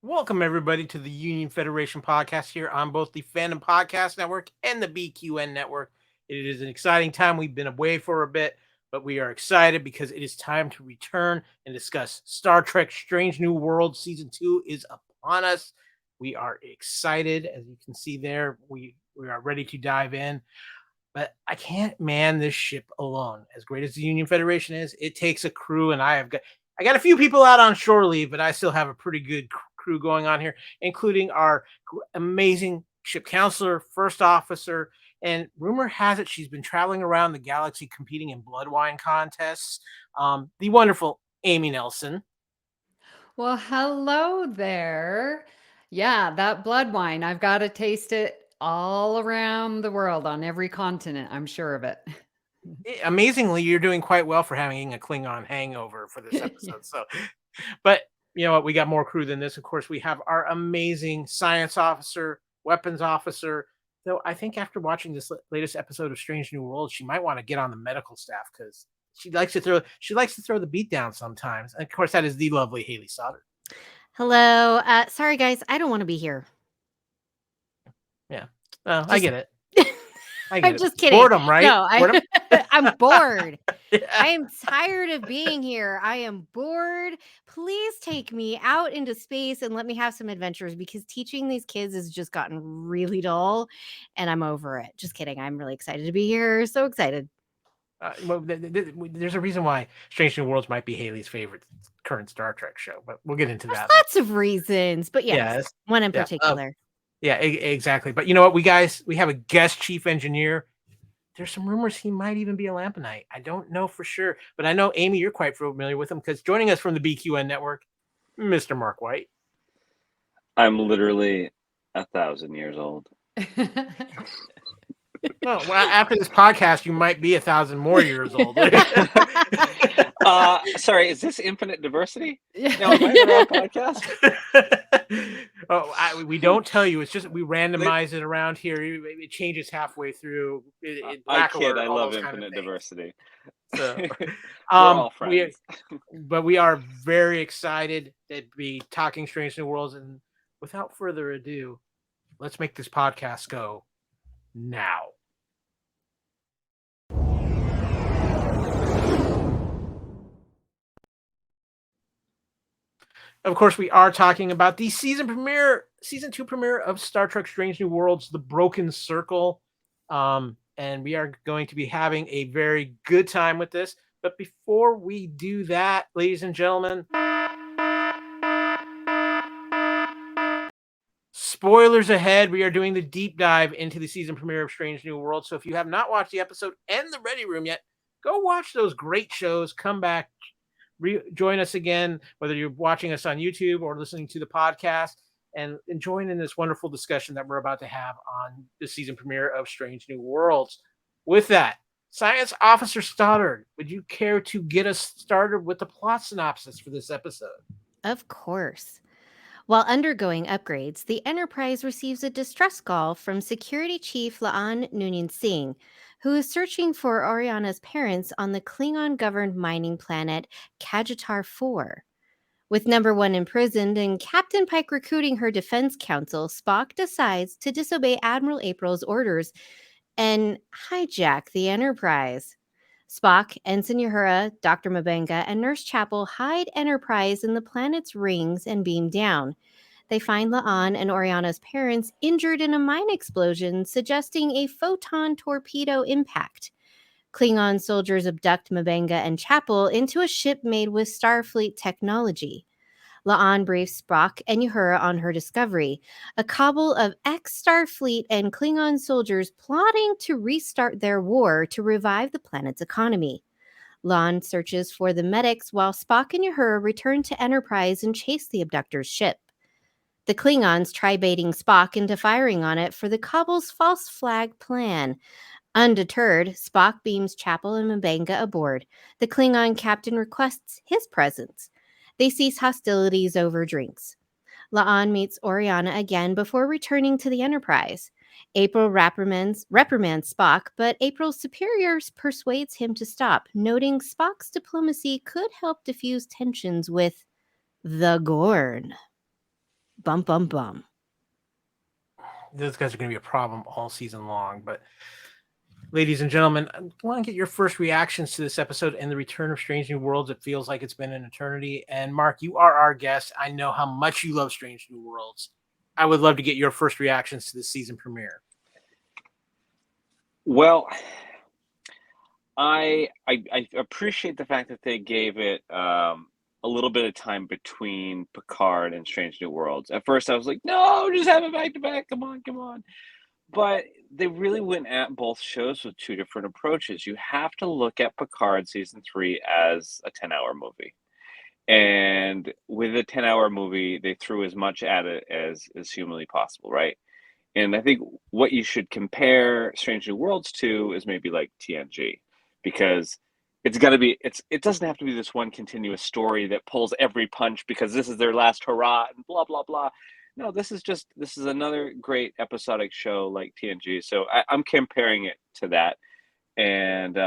Welcome, everybody, to the Union Federation podcast here on both the Fandom Podcast Network and the BQN Network. It is an exciting time. We've been away for a bit, but we are excited because it is time to return and discuss Star Trek Strange New Worlds. Season 2 is upon us. We are excited. As you can see there, we are ready to dive in. But I can't man this ship alone. As great as the Union Federation is, it takes a crew, and I got a few people out on shore leave, but I still have a pretty good crew going on here, including our amazing ship counselor, first officer, and rumor has it she's been traveling around the galaxy competing in blood wine contests. The wonderful Amy Nelson. Well, hello there. Yeah, that blood wine, I've got to taste it all around the world on every continent. I'm sure of it. Amazingly, you're doing quite well for having a Klingon hangover for this Yeah. episode. So, but you know what? We got more crew than this. Of course, we have our amazing science officer, weapons officer. Though I think after watching this latest episode of Strange New Worlds, she might want to get on the medical staff because she likes to throw the beat down sometimes. And of course, that is the lovely Haley Sauter. Hello. Sorry, guys. I don't want to be here. Yeah, I get it. I'm just kidding. Boredom, right? No, Boredom? I'm bored. Yeah. I am tired of being here. I am bored. Please take me out into space and let me have some adventures because teaching these kids has just gotten really dull and I'm over it. Just kidding. I'm really excited to be here. So excited. There's a reason why Strange New Worlds might be Haley's favorite current Star Trek show, but we'll get into There's that. lots of reasons, but yes. One in particular. Yeah, exactly. But you know what, we have a guest chief engineer. There's some rumors he might even be a Lampanite. I don't know for sure, but I know, Amy, you're quite familiar with him because joining us from the BQN network, Mr. Mark White. I'm literally 1,000 years old. Well, after this podcast, you might be 1,000 more years old. Sorry, is this infinite diversity? No, am I the wrong podcast? We don't tell you. It's just we randomize it around here. It changes halfway through. I kid. I love infinite diversity. So, we're all friends. But we are very excited to be talking Strange New Worlds. And without further ado, let's make this podcast go now. Of course, we are talking about the season 2 premiere of Star Trek Strange New Worlds, The Broken Circle. And we are going to be having a very good time with this. But before we do that, ladies and gentlemen, spoilers ahead. We are doing the deep dive into the season premiere of Strange New Worlds. So if you have not watched the episode and the Ready Room yet, go watch those great shows. Come back. Join us again, whether you're watching us on YouTube or listening to the podcast, and join in this wonderful discussion that we're about to have on the season premiere of Strange New Worlds. With that, Science Officer Stoddard, would you care to get us started with the plot synopsis for this episode? Of course. While undergoing upgrades, the Enterprise receives a distress call from Security Chief Laan Noonien Singh, who is searching for Oriana's parents on the Klingon-governed mining planet Kajitar 4. With Number 1 imprisoned and Captain Pike recruiting her defense counsel, Spock decides to disobey Admiral April's orders and hijack the Enterprise. Spock, Ensign Uhura, Dr. Mabenga, and Nurse Chapel hide Enterprise in the planet's rings and beam down. They find Laan and Oriana's parents injured in a mine explosion, suggesting a photon torpedo impact. Klingon soldiers abduct Mabenga and Chapel into a ship made with Starfleet technology. Laan briefs Spock and Uhura on her discovery, a cabal of ex-Starfleet and Klingon soldiers plotting to restart their war to revive the planet's economy. Laan searches for the medics while Spock and Uhura return to Enterprise and chase the abductor's ship. The Klingons try baiting Spock into firing on it for the cabal's false flag plan. Undeterred, Spock beams Chapel and Mabenga aboard. The Klingon captain requests his presence. They cease hostilities over drinks. Laan meets Oriana again before returning to the Enterprise. April reprimands Spock, but April's superiors persuades him to stop, noting Spock's diplomacy could help diffuse tensions with the Gorn. Bum, bum, bum. Those guys are going to be a problem all season long. But, ladies and gentlemen, I want to get your first reactions to this episode and the return of Strange New Worlds. It feels like it's been an eternity. And Mark, you are our guest. I know how much you love Strange New Worlds. I would love to get your first reactions to the season premiere. Well, I appreciate the fact that they gave it a little bit of time between Picard and Strange New Worlds. At first, I was like, no, just have it back to back. Come on. But they really went at both shows with two different approaches. You have to look at Picard season 3 as a 10-hour movie. And with a 10-hour movie, they threw as much at it as humanly possible, right? And I think what you should compare Strange New Worlds to is maybe like TNG, because it doesn't have to be this one continuous story that pulls every punch because this is their last hurrah and blah, blah, blah. No, this is another great episodic show like TNG. So I'm comparing it to that. And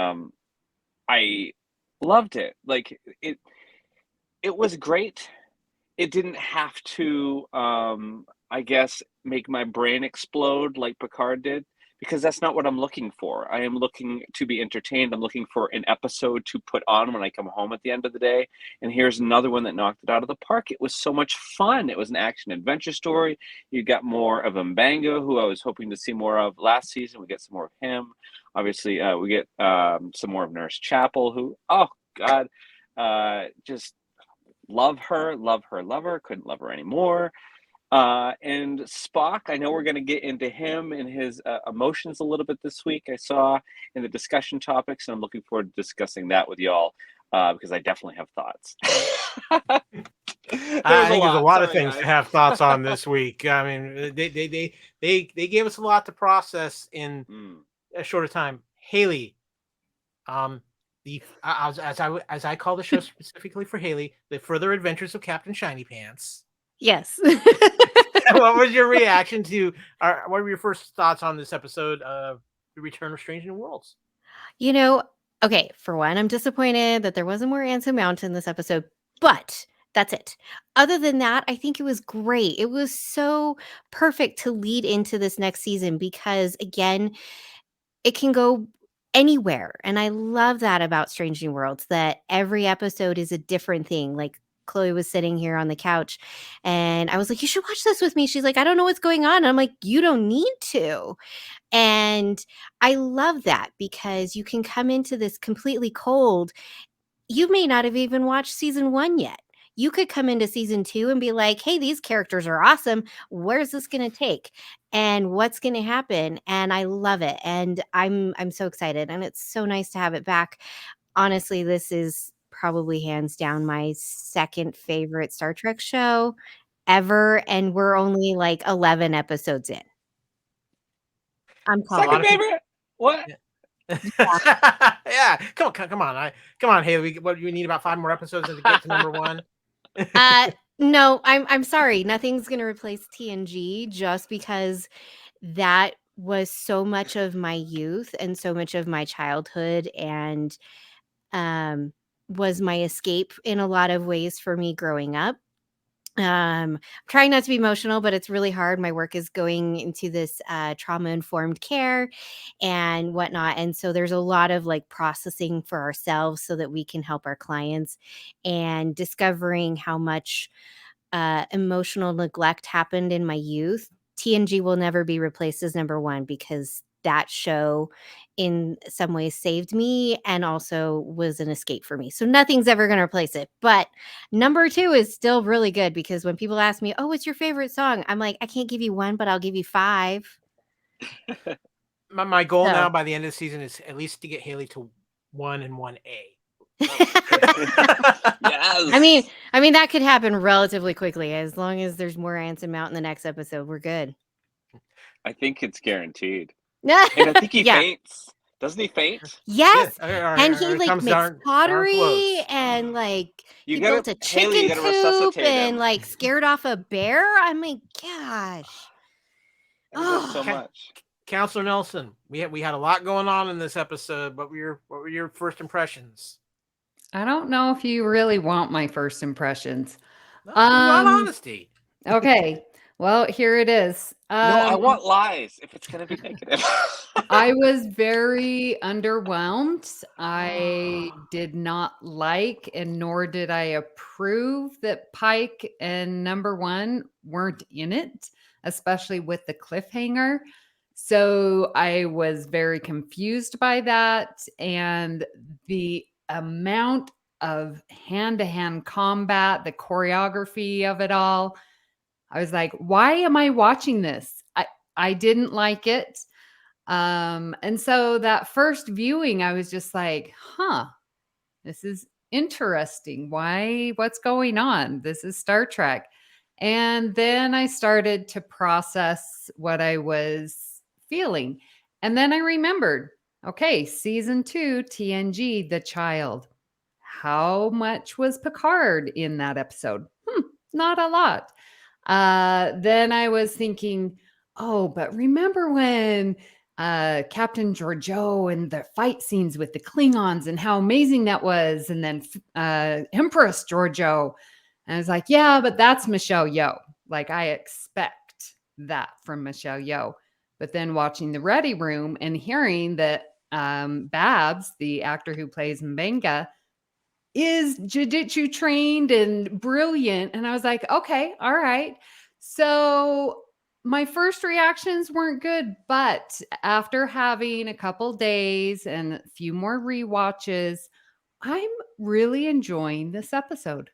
I loved it. Like it was great. It didn't have to, I guess, make my brain explode like Picard did, because that's not what I'm looking for. I am looking to be entertained. I'm looking for an episode to put on when I come home at the end of the day. And here's another one that knocked it out of the park. It was so much fun. It was an action adventure story. You got more of M'Benga, who I was hoping to see more of last season. We get some more of him. Obviously, we get some more of Nurse Chapel, who, oh God, just love her. Couldn't love her anymore. And Spock, I know we're going to get into him and his emotions a little bit this week. I saw in the discussion topics, and I'm looking forward to discussing that with y'all because I definitely have thoughts. I think there's a lot of things to have thoughts on this week. I mean, they gave us a lot to process in a shorter time. Haley, as I call the show specifically for Haley, the Further Adventures of Captain Shiny Pants. Yes. What was your reaction to, what were your first thoughts on this episode of The Return of Strange New Worlds? Okay, for one, I'm disappointed that there wasn't more Anso Mountain this episode, but that's it. Other than that, I think it was great. It was so perfect to lead into this next season because, again, it can go anywhere. And I love that about Strange New Worlds, that every episode is a different thing. Like, Chloe was sitting here on the couch and I was like, you should watch this with me. She's like, I don't know what's going on. And I'm like, you don't need to. And I love that because you can come into this completely cold. You may not have even watched season 1 yet. You could come into season 2 and be like, hey, these characters are awesome. Where's this going to take? And what's going to happen? And I love it. And I'm so excited. And it's so nice to have it back. Honestly, this is probably hands down my second favorite Star Trek show ever, and we're only like 11 episodes in. I'm second favorite. What? Yeah, come on, Haley. What do you need? About 5 more episodes to get to number 1? No, I'm sorry. Nothing's gonna replace TNG just because that was so much of my youth and so much of my childhood, and was my escape in a lot of ways for me growing up. I'm trying not to be emotional, but it's really hard. My work is going into this trauma-informed care and whatnot. And so there's a lot of like processing for ourselves so that we can help our clients, and discovering how much emotional neglect happened in my youth. TNG will never be replaced as number 1 because that show in some ways saved me and also was an escape for me. So nothing's ever going to replace it. But number 2 is still really good because when people ask me, oh, what's your favorite song? I'm like, I can't give you 1, but I'll give you 5. My goal now by the end of the season is at least to get Haley to 1 and 1A. Yes. I mean that could happen relatively quickly. As long as there's more Anson Mount in the next episode, we're good. I think it's guaranteed. And I think he faints. Doesn't he faint? Yes. Yeah. And he like makes pottery and like he built a chicken coop and like scared off a bear. I'm like, gosh. So much. Counselor Nelson, we had a lot going on in this episode. What were your first impressions? I don't know if you really want my first impressions. No, you want honesty. Okay. Well, here it is. No, I want lies if it's going to be negative. I was very underwhelmed. I did not like, and nor did I approve that Pike and number one weren't in it, especially with the cliffhanger. So I was very confused by that. And the amount of hand to hand combat, the choreography of it all, I was like, why am I watching this? I didn't like it. And so that first viewing, I was just like, this is interesting. What's going on? This is Star Trek. And then I started to process what I was feeling. And then I remembered, okay, season 2, TNG, The Child. How much was Picard in that episode? Not a lot. Then I was thinking, oh, but remember when Captain Georgiou and the fight scenes with the Klingons and how amazing that was. And then Empress Georgiou. And I was like, yeah, but that's Michelle Yeoh. Like, I expect that from Michelle Yeoh. But then watching The Ready Room and hearing that Babs, the actor who plays Mbenga, is jiu-jitsu trained and brilliant. And I was like, okay, all right. So my first reactions weren't good, but after having a couple days and a few more rewatches, I'm really enjoying this episode.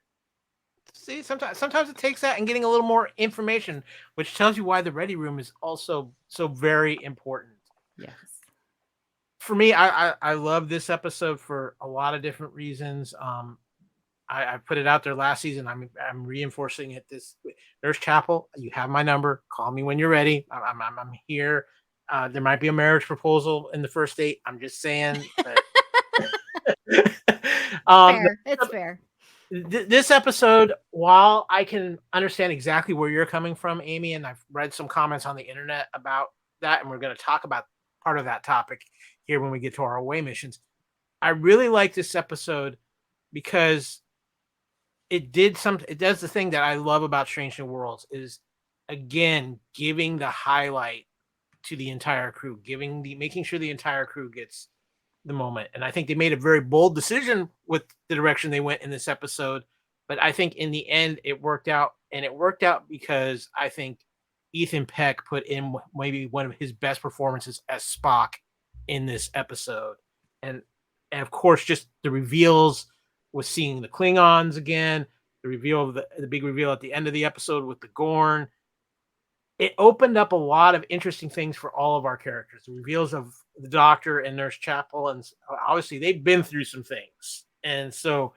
See, sometimes it takes that and getting a little more information, which tells you why the Ready Room is also so very important. Yes. For me, I love this episode for a lot of different reasons. I put it out there last season. I'm reinforcing it. Nurse Chapel, you have my number. Call me when you're ready. I'm here. There might be a marriage proposal in the first date. I'm just saying. Fair. It's fair. This episode, while I can understand exactly where you're coming from, Amy, and I've read some comments on the internet about that, and we're going to talk about part of that topic here when we get to our away missions. I really like this episode because it does the thing that I love about Strange New Worlds is, again, giving the highlight to the entire crew, making sure the entire crew gets the moment. And I think they made a very bold decision with the direction they went in this episode. But I think in the end, it worked out. And it worked out because I think Ethan Peck put in maybe one of his best performances as Spock in this episode. And of course, just the reveals with seeing the Klingons again, the reveal of the big reveal at the end of the episode with the Gorn. It opened up a lot of interesting things for all of our characters. The reveals of the Doctor and Nurse Chapel, and obviously they've been through some things. And so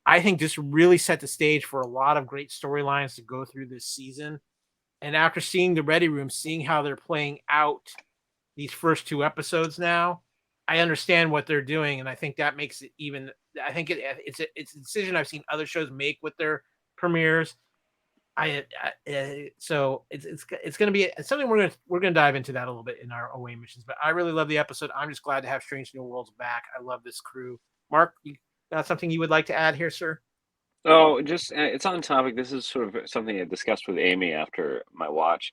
I think this really set the stage for a lot of great storylines to go through this season. And after seeing the Ready Room, seeing how they're playing out these first 2 episodes now, I understand what they're doing. And I think that makes it even, I think it's a decision I've seen other shows make with their premieres. So it's going to be something we're going to dive into that a little bit in our away missions. But I really love the episode. I'm just glad to have Strange New Worlds back. I love this crew. Mark, you got something you would like to add here, sir? Oh, just it's on topic. This is sort of something I discussed with Amy after my watch,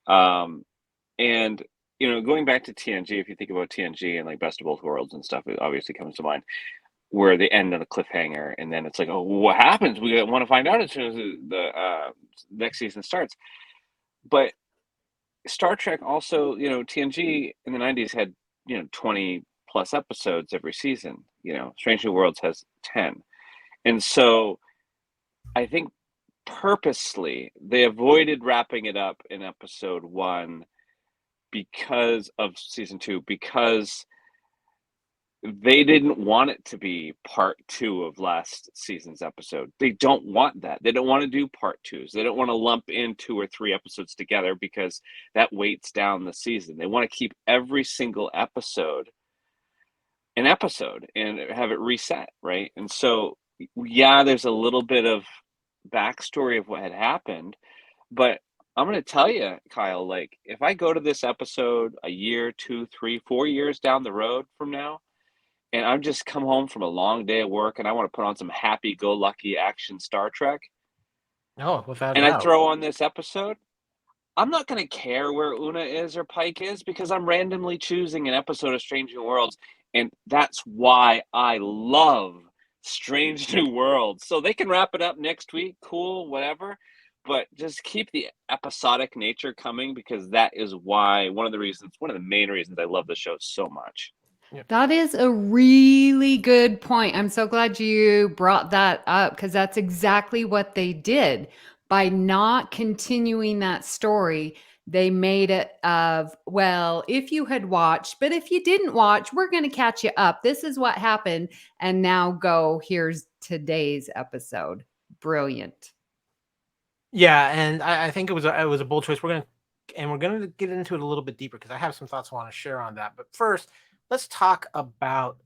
and going back to TNG. If you think about TNG and like Best of Both Worlds and stuff, it obviously comes to mind. Where they end on a cliffhanger, and then it's like, oh, what happens? We want to find out as soon as the next season starts. But Star Trek also, TNG in the 90s had 20 plus episodes every season. Strange New Worlds has 10, and so I think purposely they avoided wrapping it up in episode 1 because of season 2, because they didn't want it to be part 2 of last season's episode. They don't want that. They don't want to do part 2s. They don't want to lump in 2 or 3 episodes together because that weights down the season. They want to keep every single episode an episode and have it reset, right? And so, yeah, there's a little bit of backstory of what had happened, but I'm going to tell you, Kyle, like if I go to this episode a year, 2, 3, 4 years down the road from now, and I've just come home from a long day of work and I want to put on some happy-go-lucky action Star Trek, No, without a and I doubt. throw on this episode, I'm not going to care where Una is or Pike is because I'm randomly choosing an episode of Strange New Worlds. And that's why I love Strange New Worlds. So they can wrap it up next week, cool, whatever. But just keep the episodic nature coming because that is why one of the main reasons I love the show so much. That is a really good point. I'm so glad you brought that up because that's exactly what they did. By not continuing that story, they made it of, well, if you had watched, but if you didn't watch, we're going to catch you up. This is what happened. And now go, here's today's episode. Brilliant. Yeah, and I think it was a bold choice. We're gonna get into it a little bit deeper because I have some thoughts I want to share on that. But first, let's talk about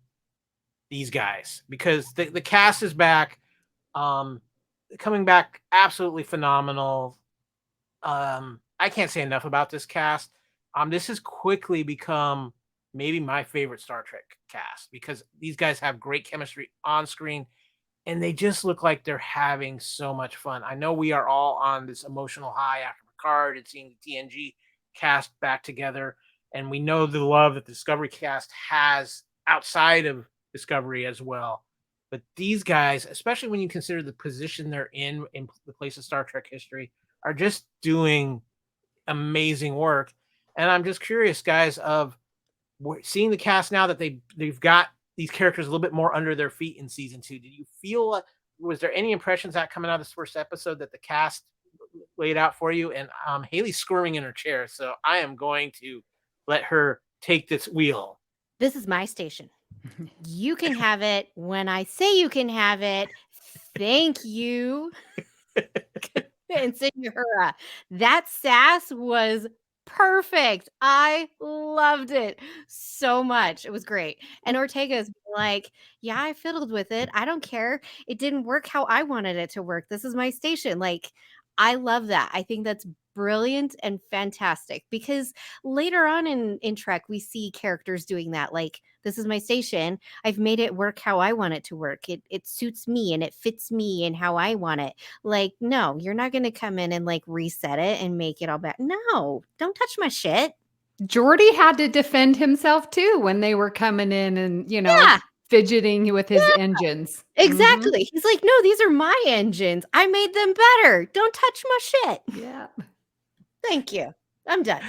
these guys because the cast is back, coming back absolutely phenomenal. I can't say enough about this cast. This has quickly become maybe my favorite Star Trek cast because these guys have great chemistry on screen and they just look like they're having so much fun. I know we are all on this emotional high after Picard and seeing the TNG cast back together, and we know the love that the Discovery cast has outside of Discovery as well. But these guys, especially when you consider the position they're in the place of Star Trek history, are just doing amazing work. And I'm just curious, guys, of seeing the cast now that they've got these characters a little bit more under their feet in season 2. Did you feel was there any impressions that coming out of this first episode that the cast laid out for you? And Haley's squirming in her chair, so I am going to let her take this wheel. This is my station. You can have it when I say you can have it. Thank you. And Senora, that sass was perfect. I loved it so much. It was great. And Ortega's like, yeah, I fiddled with it. I don't care. It didn't work how I wanted it to work. This is my station. Like, I love that. I think that's brilliant and fantastic because later on in Trek, we see characters doing that. Like, this is my station. I've made it work how I want it to work. It suits me and it fits me and how I want it. Like, no, you're not going to come in and like reset it and make it all back. No, don't touch my shit. Geordi had to defend himself too when they were coming in and, fidgeting with his engines. Exactly. He's like, no, these are my engines. I made them better. Don't touch my shit. Yeah. Thank you. I'm done.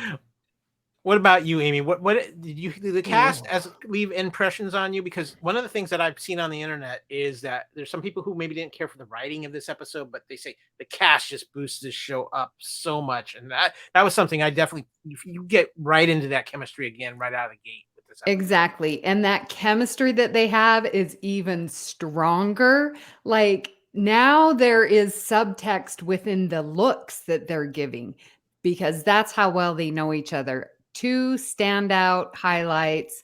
What about you, Amy? What did the cast leave impressions on you? Because one of the things that I've seen on the internet is that there's some people who maybe didn't care for the writing of this episode, but they say the cast just boosts this show up so much, and that was something I definitely you get right into that chemistry again right out of the gate with this episode. Exactly, and that chemistry that they have is even stronger. Like now, there is subtext within the looks that they're giving because that's how well they know each other. 2 standout highlights,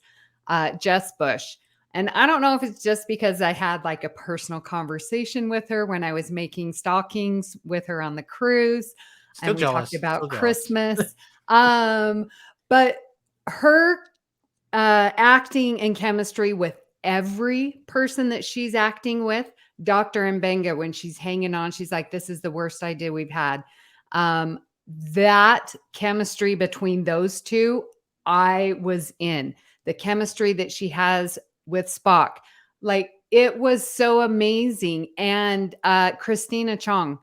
Jess Bush. And I don't know if it's just because I had like a personal conversation with her when I was making stockings with her on the cruise. Still and we jealous. talked about Still Christmas. But her acting and chemistry with every person that she's acting with, Dr. Mbenga, when she's hanging on, she's like, this is the worst idea we've had. That chemistry between those two, I was in. The chemistry that she has with Spock, like it was so amazing. And Christina Chong,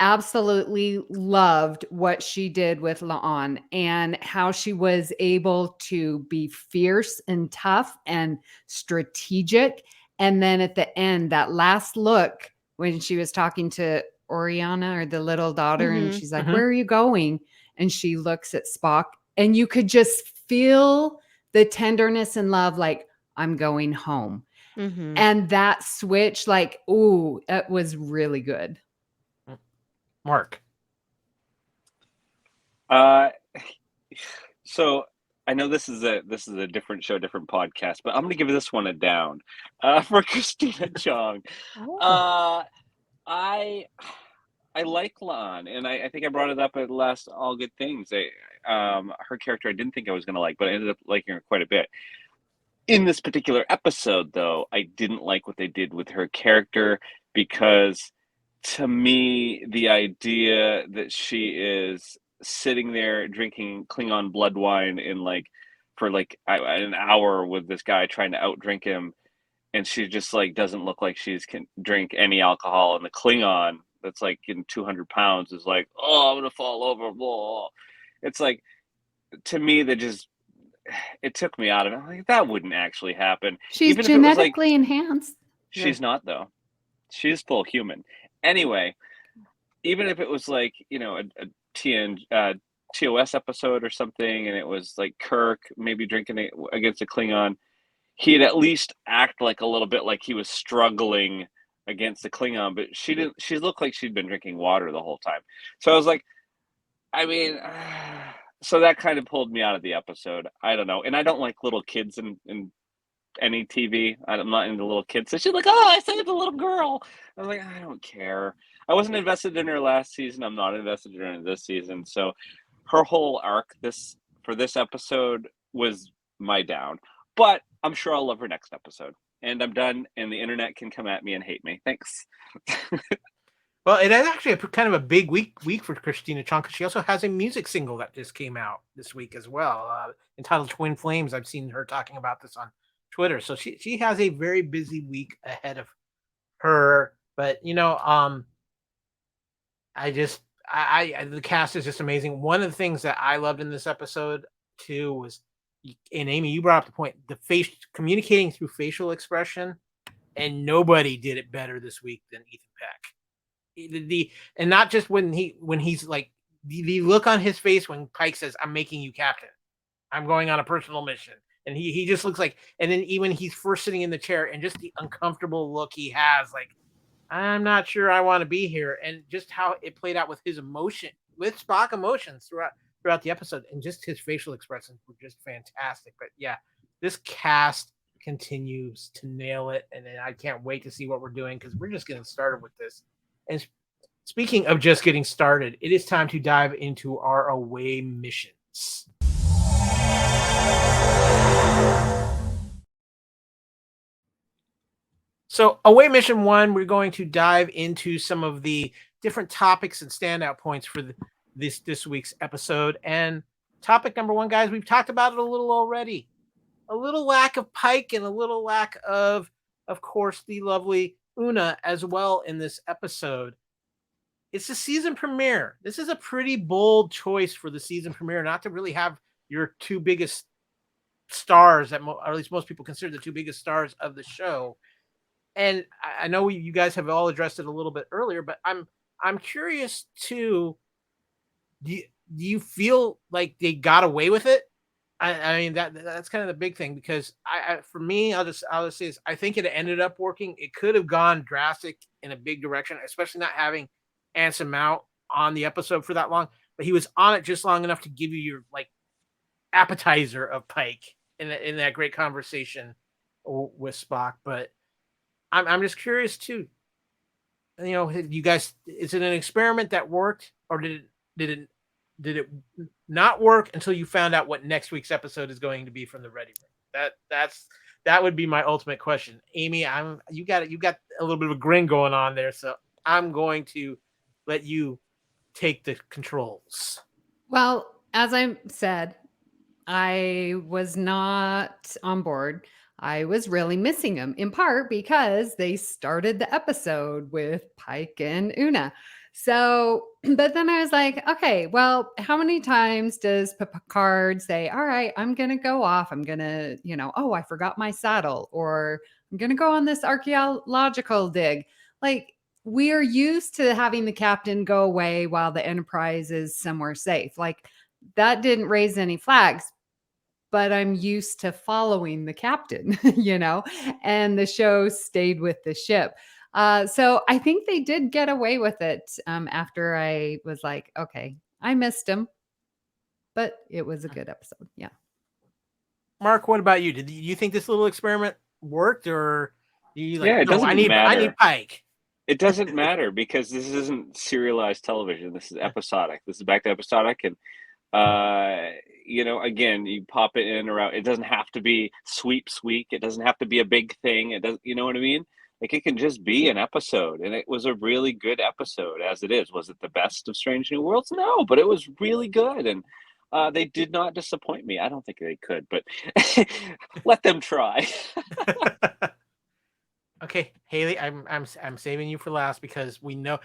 absolutely loved what she did with La'an and how she was able to be fierce and tough and strategic. And then at the end, that last look when she was talking to Oriana or the little daughter, and she's like, where are you going? And she looks at Spock, and you could just feel the tenderness and love, like, I'm going home. And that switch, like, ooh, it was really good. Mark. So I know this is a different show, different podcast, but I'm going to give this one a down for Christina Chong. I like La'an, and I think I brought it up at last All Good Things. Her character I didn't think I was going to like, but I ended up liking her quite a bit. In this particular episode, though, I didn't like what they did with her character because to me, the idea that she is sitting there drinking Klingon blood wine in for an hour with this guy trying to outdrink him, and she just like doesn't look like she's can drink any alcohol, and the Klingon that's like in 200 pounds is like, oh, I'm gonna fall over. Blah. It's like, to me, that just, it took me out of it. I'm like, that wouldn't actually happen. She's Even if it was like, genetically enhanced. she's not though. She's full human. Anyway, even if it was like, a TOS episode or something, and it was like Kirk maybe drinking it against a Klingon, he'd at least act like a little bit like he was struggling against the Klingon, but she didn't. She looked like she'd been drinking water the whole time. So I was like, I mean, so that kind of pulled me out of the episode. I don't know. And I don't like little kids in any TV. I'm not into little kids. So she's like, oh, I saved the little girl. I was like, I don't care. I wasn't invested in her last season. I'm not invested in her this season. So her whole arc for this episode was my down. But I'm sure I'll love her next episode. And I'm done, and the internet can come at me and hate me. Thanks. Well, it is actually kind of a big week for Christina Chong, because she also has a music single that just came out this week as well, entitled Twin Flames. I've seen her talking about this on Twitter. So she has a very busy week ahead of her. But, the cast is just amazing. One of the things that I loved in this episode, too, was, and Amy, you brought up the point, communicating through facial expression, and nobody did it better this week than Ethan Peck. And not just when he's like, the look on his face when Pike says, I'm making you captain, I'm going on a personal mission, and he just looks like, and then even he's first sitting in the chair, and just the uncomfortable look he has, like, I'm not sure I want to be here, and just how it played out with his emotion, with Spock emotions throughout the episode, and just his facial expressions were just fantastic. But yeah, this cast continues to nail it, and I can't wait to see what we're doing, because we're just getting started with this. And speaking of just getting started, it is time to dive into our away missions. So away mission 1, we're going to dive into some of the different topics and standout points for this week's episode. And topic number 1, guys, we've talked about it a little already. A little lack of Pike, and a little lack of course, the lovely Una as well in this episode. It's the season premiere. This is a pretty bold choice for the season premiere, not to really have your two biggest stars, or at least most people consider the two biggest stars of the show. And I know you guys have all addressed it a little bit earlier, but I'm curious too. Do you feel like they got away with it? I mean, that's kind of the big thing, because for me, I'll just say this. I think it ended up working. It could have gone drastic in a big direction, especially not having Anson Mount on the episode for that long. But he was on it just long enough to give you your appetizer of Pike in that great conversation with Spock. But I'm just curious too. You guys, is it an experiment that worked, or did it not work until you found out what next week's episode is going to be from the Ready Room? That would be my ultimate question. Amy, you got a little bit of a grin going on there, so I'm going to let you take the controls. Well, as I said, I was not on board. I was really missing them, in part because they started the episode with Pike and Una. So, but then I was like, okay, well, how many times does Picard say, all right, I'm going to go off. I'm going to, oh, I forgot my saddle, or I'm going to go on this archaeological dig. Like, we are used to having the captain go away while the Enterprise is somewhere safe. Like, that didn't raise any flags. But I'm used to following the captain, and the show stayed with the ship. So I think they did get away with it after I was like, okay, I missed him, but it was a good episode. Yeah. Mark, what about you? Did you think this little experiment worked, or do you it doesn't matter. I need Pike? It doesn't matter, because this isn't serialized television. This is episodic. This is back to episodic, and again, you pop it in or out. It doesn't have to be sweeps week. It doesn't have to be a big thing. It doesn't, you know what I mean? Like, it can just be an episode, and it was a really good episode as it is. Was it the best of Strange New Worlds? No, but it was really good, and they did not disappoint me. I don't think they could, but let them try. Okay, Haley, I'm saving you for last because we know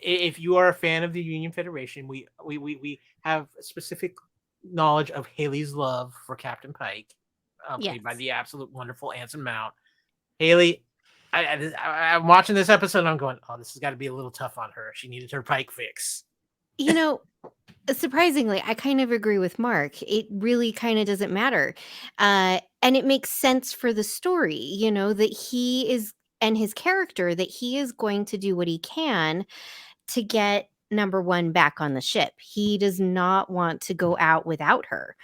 if you are a fan of the Union Federation, we have specific knowledge of Haley's love for Captain Pike, played by Yes. the absolute wonderful Anson Mount. Haley, I'm watching this episode and I'm going, oh, this has got to be a little tough on her. She needed her Pike fix. You know, surprisingly, I kind of agree with Mark. It really kind of doesn't matter. And it makes sense for the story, you know, that he is, and his character, that he is going to do what he can to get number one back on the ship. He does not want to go out without her.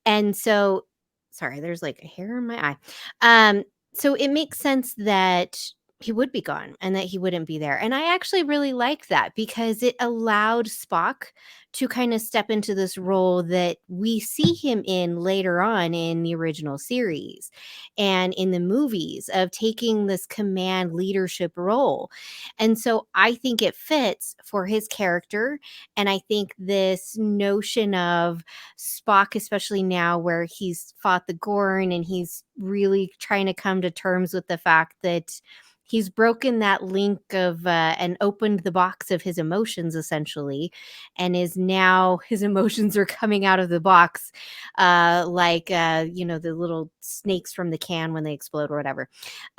And so, sorry, there's like a hair in my eye. So it makes sense that he would be gone and that he wouldn't be there. And I actually really like that because it allowed Spock to kind of step into this role that we see him in later on in the original series and in the movies, of taking this command leadership role. And so I think it fits for his character. And I think this notion of Spock, especially now where he's fought the Gorn and he's really trying to come to terms with the fact that he's broken that link of and opened the box of his emotions, essentially, and is now his emotions are coming out of the box like the little snakes from the can when they explode or whatever.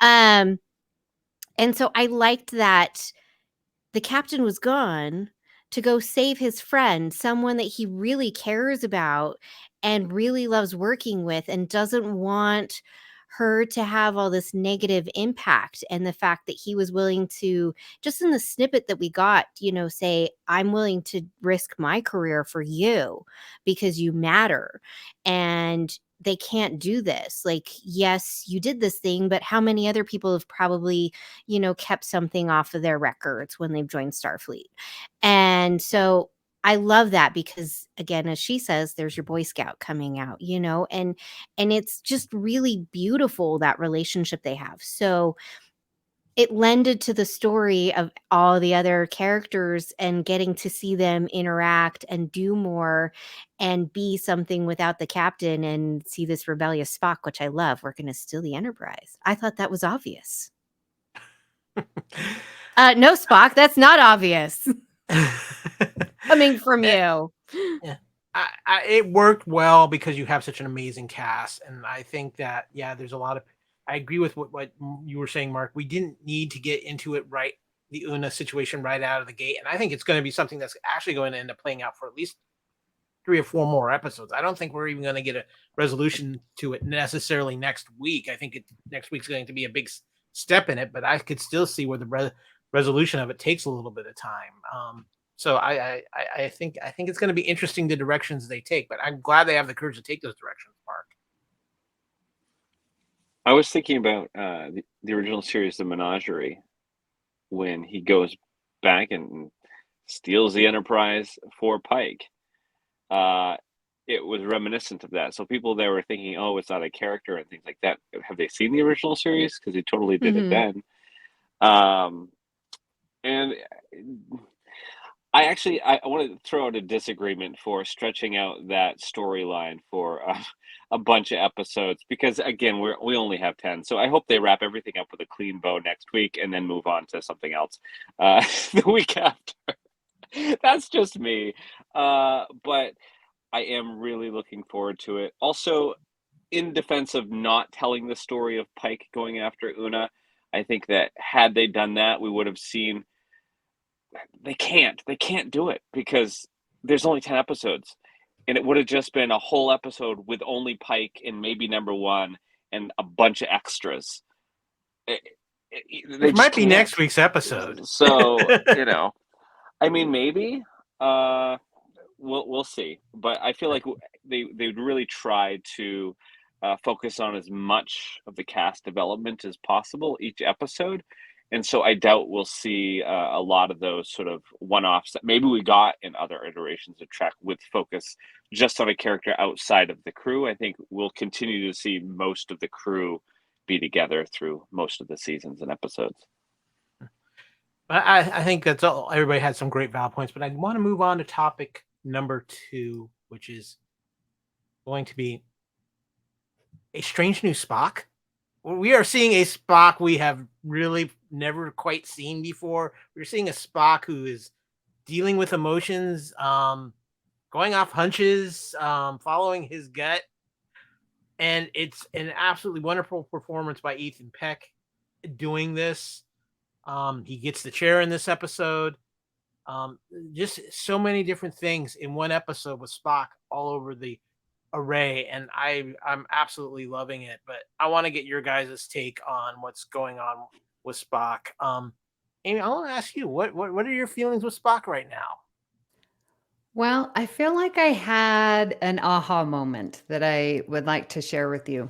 And so I liked that the captain was gone to go save his friend, someone that he really cares about and really loves working with, and doesn't want her to have all this negative impact. And the fact that he was willing to, just in the snippet that we got, say, I'm willing to risk my career for you because you matter. And they can't do this. Like, yes, you did this thing, but how many other people have probably, kept something off of their records when they've joined Starfleet? And so I love that because, again, as she says, there's your Boy Scout coming out, and it's just really beautiful, that relationship they have. So it lended to the story of all the other characters and getting to see them interact and do more and be something without the captain, and see this rebellious Spock, which I love. We're going to steal the Enterprise. I thought that was obvious. No, Spock, that's not obvious. Coming from you. Yeah. It worked well because you have such an amazing cast. And I think that, there's a lot of, I agree with what you were saying, Mark. We didn't need to get into it the Una situation right out of the gate. And I think it's going to be something that's actually going to end up playing out for at least 3 or 4 more episodes. I don't think we're even going to get a resolution to it necessarily next week. I think next week's going to be a big step in it, but I could still see where the resolution of it takes a little bit of time. So I think it's going to be interesting, the directions they take, but I'm glad they have the courage to take those directions, Mark. I was thinking about the original series, The Menagerie, when he goes back and steals the Enterprise for Pike. It was reminiscent of that. So people there were thinking, oh, it's not a character and things like that. Have they seen the original series? Because he totally did it then. And I want to throw out a disagreement for stretching out that storyline for a bunch of episodes, because again, we only have 10. So I hope they wrap everything up with a clean bow next week and then move on to something else the week after. That's just me. But I am really looking forward to it. Also, in defense of not telling the story of Pike going after Una, I think that had they done that, we would have seen. They can't do it because there's only 10 episodes, and it would have just been a whole episode with only Pike and maybe number one and a bunch of extras. It might be next week's episode. So, I mean, maybe we'll see, but I feel like they really tried to focus on as much of the cast development as possible each episode. And so I doubt we'll see a lot of those sort of one-offs that maybe we got in other iterations of Trek with focus just on a character outside of the crew. I think we'll continue to see most of the crew be together through most of the seasons and episodes. I think that's all. Everybody had some great valid points, but I want to move on to topic number 2, which is going to be a strange new Spock. We are seeing a Spock we have really never quite seen before. We're seeing a Spock who is dealing with emotions, going off hunches, following his gut. And it's an absolutely wonderful performance by Ethan Peck doing this. He gets the chair in this episode. Just so many different things in one episode with Spock all over the array, and I'm absolutely loving it. But I want to get your guys' take on what's going on with Spock. Amy, I want to ask you what are your feelings with Spock right now? Well, I feel like I had an aha moment that I would like to share with you.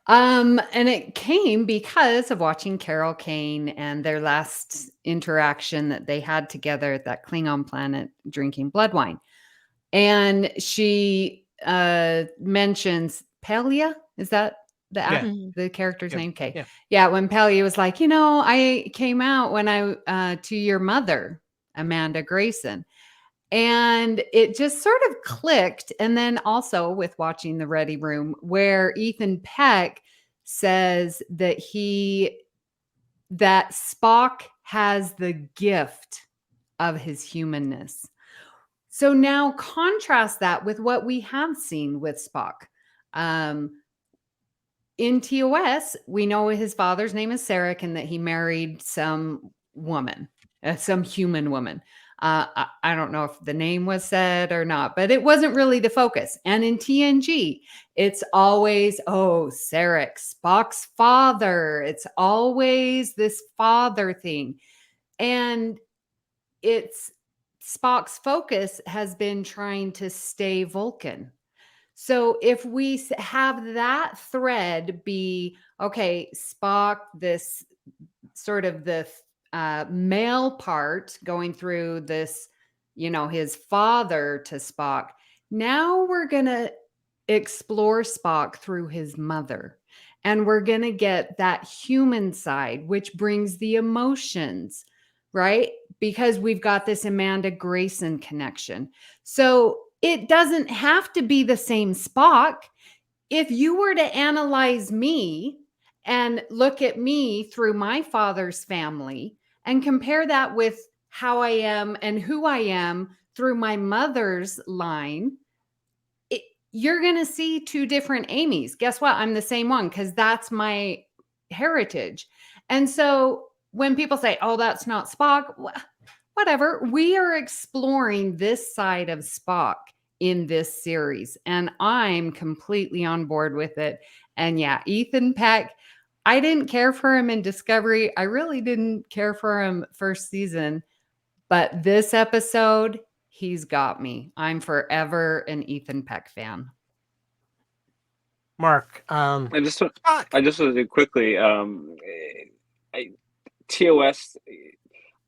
And it came because of watching Carol Kane and their last interaction that they had together at that Klingon planet drinking blood wine. And she mentions Pelia. Is that Yeah. the character's Yeah. name? Okay. Yeah. Yeah. When Pelia was like, I came out when I to your mother, Amanda Grayson. And it just sort of clicked. And then also with watching The Ready Room, where Ethan Peck says that Spock has the gift of his humanness. So now contrast that with what we have seen with Spock. In TOS, we know his father's name is Sarek and that he married some woman, some human woman. I don't know if the name was said or not, but it wasn't really the focus. And in TNG, it's always, Sarek, Spock's father. It's always this father thing. And it's Spock's focus has been trying to stay Vulcan. So if we have that thread be, okay, Spock, this sort of the male part going through this, his father to Spock. Now we're going to explore Spock through his mother. And we're going to get that human side, which brings the emotions, right? Because we've got this Amanda Grayson connection. So it doesn't have to be the same Spock. If you were to analyze me and look at me through my father's family and compare that with how I am and who I am through my mother's line, you're going to see two different Amy's. Guess what? I'm the same one because that's my heritage. And so when people say, oh, that's not Spock, whatever, we are exploring this side of Spock in this series. And I'm completely on board with it. And yeah, Ethan Peck, I didn't care for him in Discovery. I really didn't care for him first season. But this episode, he's got me. I'm forever an Ethan Peck fan. Mark, I just want to do quickly. TOS,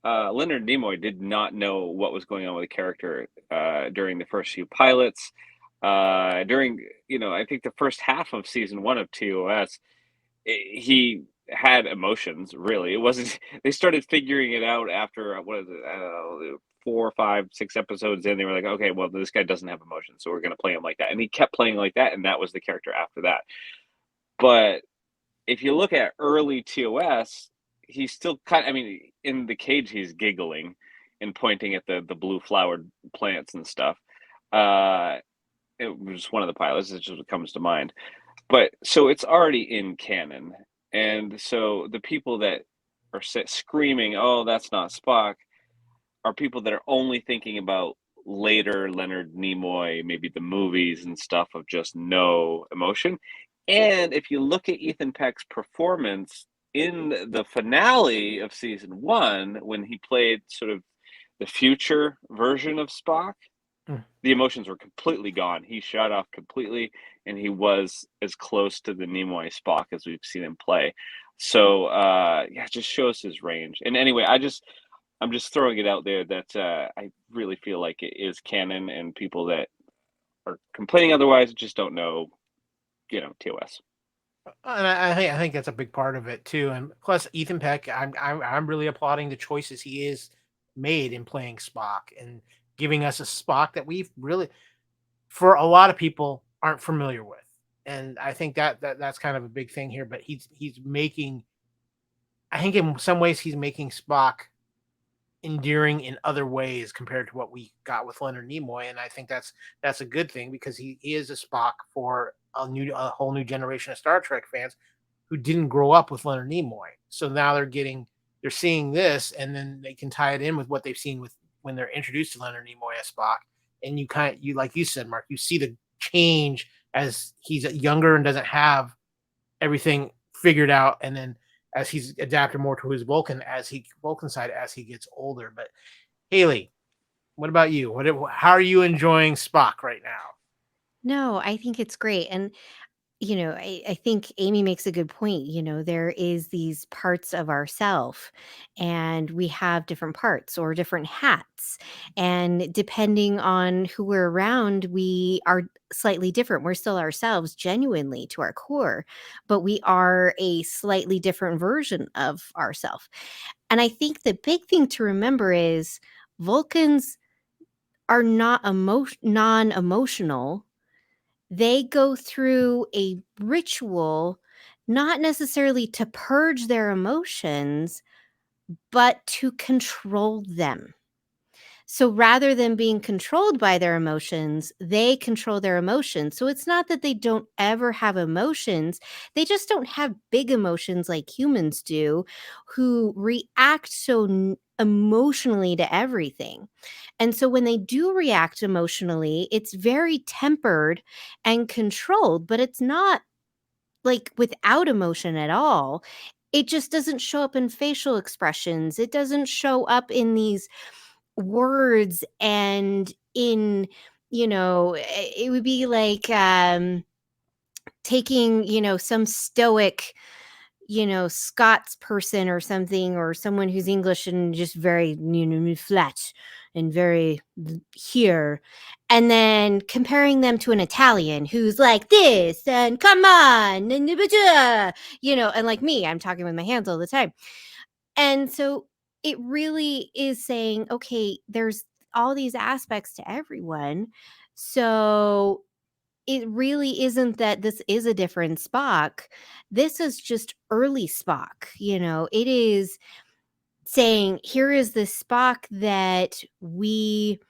Leonard Nimoy did not know what was going on with the character during the first few pilots. During, I think the first half of season 1 of TOS, he had emotions. Really, it wasn't. They started figuring it out after what is it? I don't know, 4, 5, 6 episodes in. They were like, okay, well, this guy doesn't have emotions, so we're going to play him like that. And he kept playing like that, and that was the character after that. But if you look at early TOS, he's still in the cage, he's giggling and pointing at the blue flowered plants and stuff. It was one of the pilots. It's just what comes to mind. But so it's already in canon. And so the people that are screaming, oh, that's not Spock, are people that are only thinking about later Leonard Nimoy, maybe the movies and stuff of just no emotion. And if you look at Ethan Peck's performance in the finale of season 1, when he played sort of the future version of Spock, the emotions were completely gone. He shut off completely, and he was as close to the Nimoy Spock as we've seen him play. So, it just shows his range. And anyway, I'm just throwing it out there that I really feel like it is canon, and people that are complaining otherwise just don't know, TOS. And I think that's a big part of it too. And plus, Ethan Peck, I'm really applauding the choices he is made in playing Spock and giving us a Spock that we've really, for a lot of people, aren't familiar with. And I think that's kind of a big thing here. But he's making, I think in some ways he's making Spock endearing in other ways compared to what we got with Leonard Nimoy, and I think that's a good thing because he is a Spock for a whole new generation of Star Trek fans who didn't grow up with Leonard Nimoy. So now they're seeing this, and then they can tie it in with what they've seen with when they're introduced to Leonard Nimoy as Spock, and you like you said, Mark, you see the change as he's younger and doesn't have everything figured out, and then as he's adapted more to his Vulcan side as he gets older. But Haley, what about you? How are you enjoying Spock right now? No, I think it's great. And I think Amy makes a good point. There is these parts of ourself, and we have different parts or different hats. And depending on who we're around, we are slightly different. We're still ourselves genuinely to our core, but we are a slightly different version of ourselves. And I think the big thing to remember is Vulcans are not non-emotional. They go through a ritual, not necessarily to purge their emotions, but to control them. So rather than being controlled by their emotions, they control their emotions. So it's not that they don't ever have emotions. They just don't have big emotions like humans do, who react so emotionally to everything. And so when they do react emotionally, it's very tempered and controlled, but it's not like without emotion at all. It just doesn't show up in facial expressions. It doesn't show up in these words and in, it would be like taking, some stoic, Scots person or something, or someone who's English and just very, flat and very here, and then comparing them to an Italian who's like this and come on, and and like me, I'm talking with my hands all the time. And so it really is saying, okay, there's all these aspects to everyone. So it really isn't that this is a different Spock. This is just early Spock. It is saying, here is this Spock that we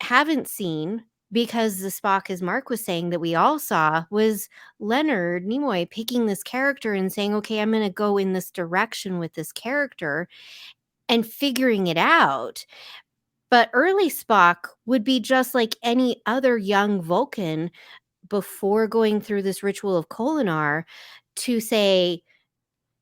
haven't seen, because the Spock, as Mark was saying, that we all saw was Leonard Nimoy picking this character and saying, okay, I'm going to go in this direction with this character and figuring it out. But early Spock would be just like any other young Vulcan before going through this ritual of Kolinar, to say,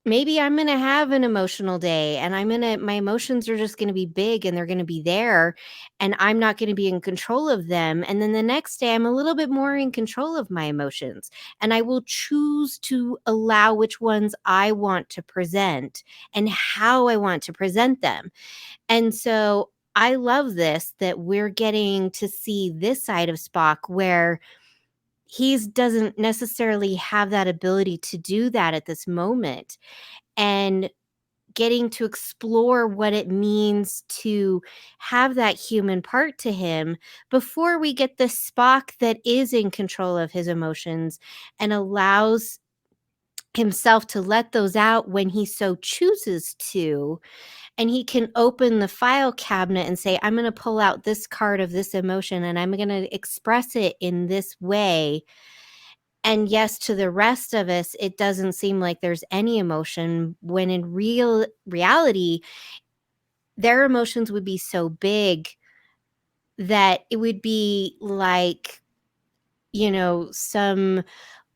maybe I'm going to have an emotional day, and my emotions are just going to be big and they're going to be there, and I'm not going to be in control of them. And then the next day I'm a little bit more in control of my emotions, and I will choose to allow which ones I want to present and how I want to present them. And so I love this, that we're getting to see this side of Spock where he doesn't necessarily have that ability to do that at this moment, and getting to explore what it means to have that human part to him before we get the Spock that is in control of his emotions and allows himself to let those out when he so chooses to. And he can open the file cabinet and say, I'm going to pull out this card of this emotion and I'm going to express it in this way. And yes, to the rest of us, it doesn't seem like there's any emotion, when in reality, their emotions would be so big that it would be like, some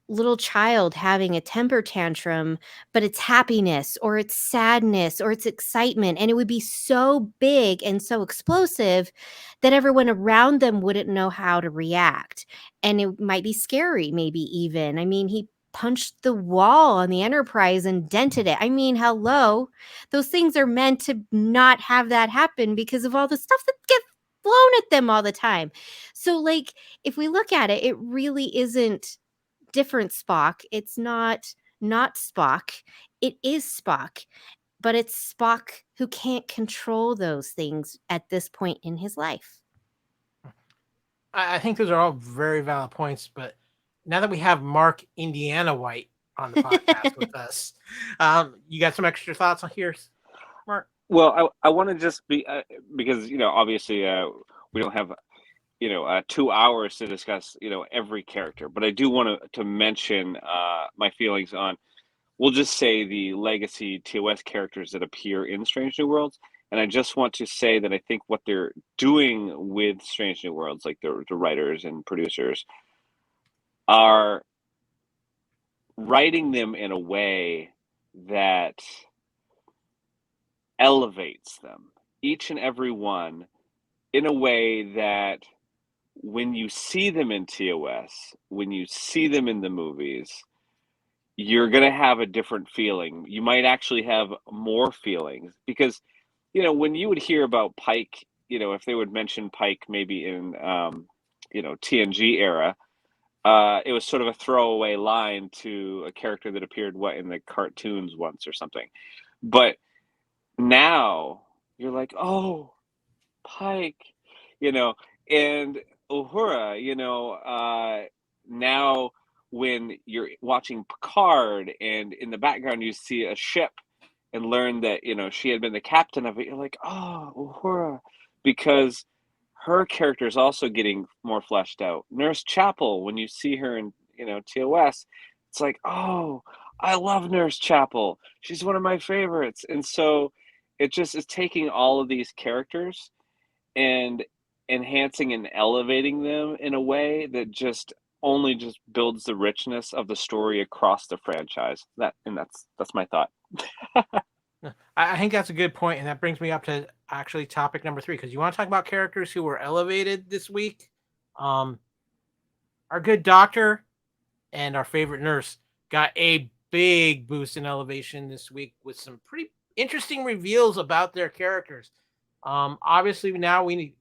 little child having a temper tantrum, but it's happiness or it's sadness or it's excitement. And it would be so big and so explosive that everyone around them wouldn't know how to react. And it might be scary, maybe even. I mean, he punched the wall on the Enterprise and dented it. I mean, hello. Those things are meant to not have that happen because of all the stuff that gets blown at them all the time. So, like, if we look at it, it really isn't different Spock. It's not not Spock. It is Spock, but it's Spock who can't control those things at this point in his life. I think those are all very valid points, but now that we have Mark Indiana White on the podcast with us, you got some extra thoughts on here, Mark? Well, I want to just be because obviously we don't have 2 hours to discuss every character, but I do want to mention my feelings on, we'll just say, the legacy TOS characters that appear in Strange New Worlds. And I just want to say that I think what they're doing with Strange New Worlds, like the writers and producers, are writing them in a way that elevates them, each and every one, in a way that when you see them in TOS, when you see them in the movies, you're going to have a different feeling. You might actually have more feelings because, when you would hear about Pike, if they would mention Pike maybe in, TNG era, it was sort of a throwaway line to a character that appeared, in the cartoons once or something. But now you're like, oh, Pike, and Uhura, now when you're watching Picard and in the background you see a ship and learn that, she had been the captain of it, you're like, oh, Uhura, because her character is also getting more fleshed out. Nurse Chapel, when you see her in, TOS, it's like, oh, I love Nurse Chapel. She's one of my favorites. And so it just is taking all of these characters and enhancing and elevating them in a way that just only just builds the richness of the story across the franchise. That's my thought. I think that's a good point, and that brings me up to actually topic number 3, because you want to talk about characters who were elevated this week. Our good doctor and our favorite nurse got a big boost in elevation this week with some pretty interesting reveals about their characters. Obviously now we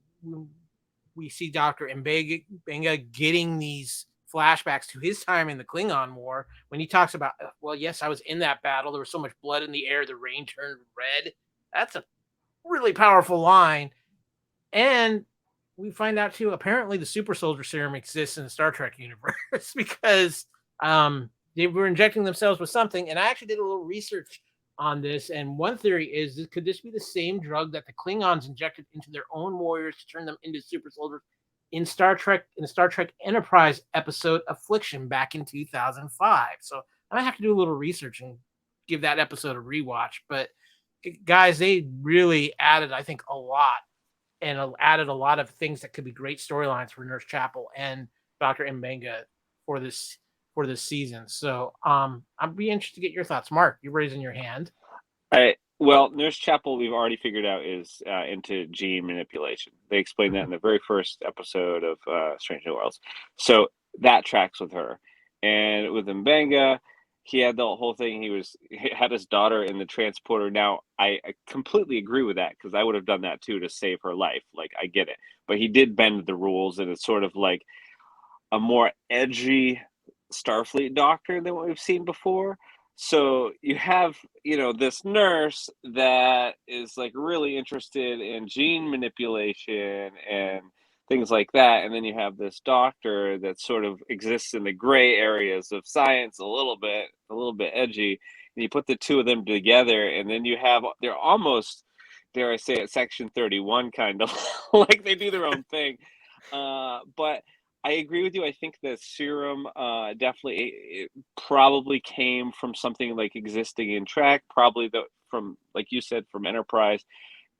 see Dr. Mbenga getting these flashbacks to his time in the Klingon War when he talks about, well, yes, I was in that battle. There was so much blood in the air, the rain turned red. That's a really powerful line. And we find out too, apparently the super soldier serum exists in the Star Trek universe because they were injecting themselves with something. And I actually did a little research on this. And one theory is, could this be the same drug that the Klingons injected into their own warriors to turn them into super soldiers in the Star Trek Enterprise episode Affliction back in 2005? So I might have to do a little research and give that episode a rewatch. But guys, they really added, I think, a lot, and added a lot of things that could be great storylines for Nurse Chapel and Dr. Mbenga for this season. So I'd be interested to get your thoughts. Mark, you're raising your hand. Well, Nurse Chapel, we've already figured out, is into gene manipulation. They explained that in the very first episode of Strange New Worlds. So that tracks with her. And with Mbenga, he had the whole thing. He had his daughter in the transporter. Now, I completely agree with that because I would have done that too to save her life. Like, I get it. But he did bend the rules, and it's sort of like a more edgy Starfleet doctor than what we've seen before. So you have, this nurse that is like really interested in gene manipulation and things like that. And then you have this doctor that sort of exists in the gray areas of science, a little bit edgy. And you put the two of them together, and then they're almost, dare I say it, Section 31 kind of like they do their own thing. But I agree with you. I think the serum definitely it probably came from something like existing in Trek, probably from, like you said, from Enterprise.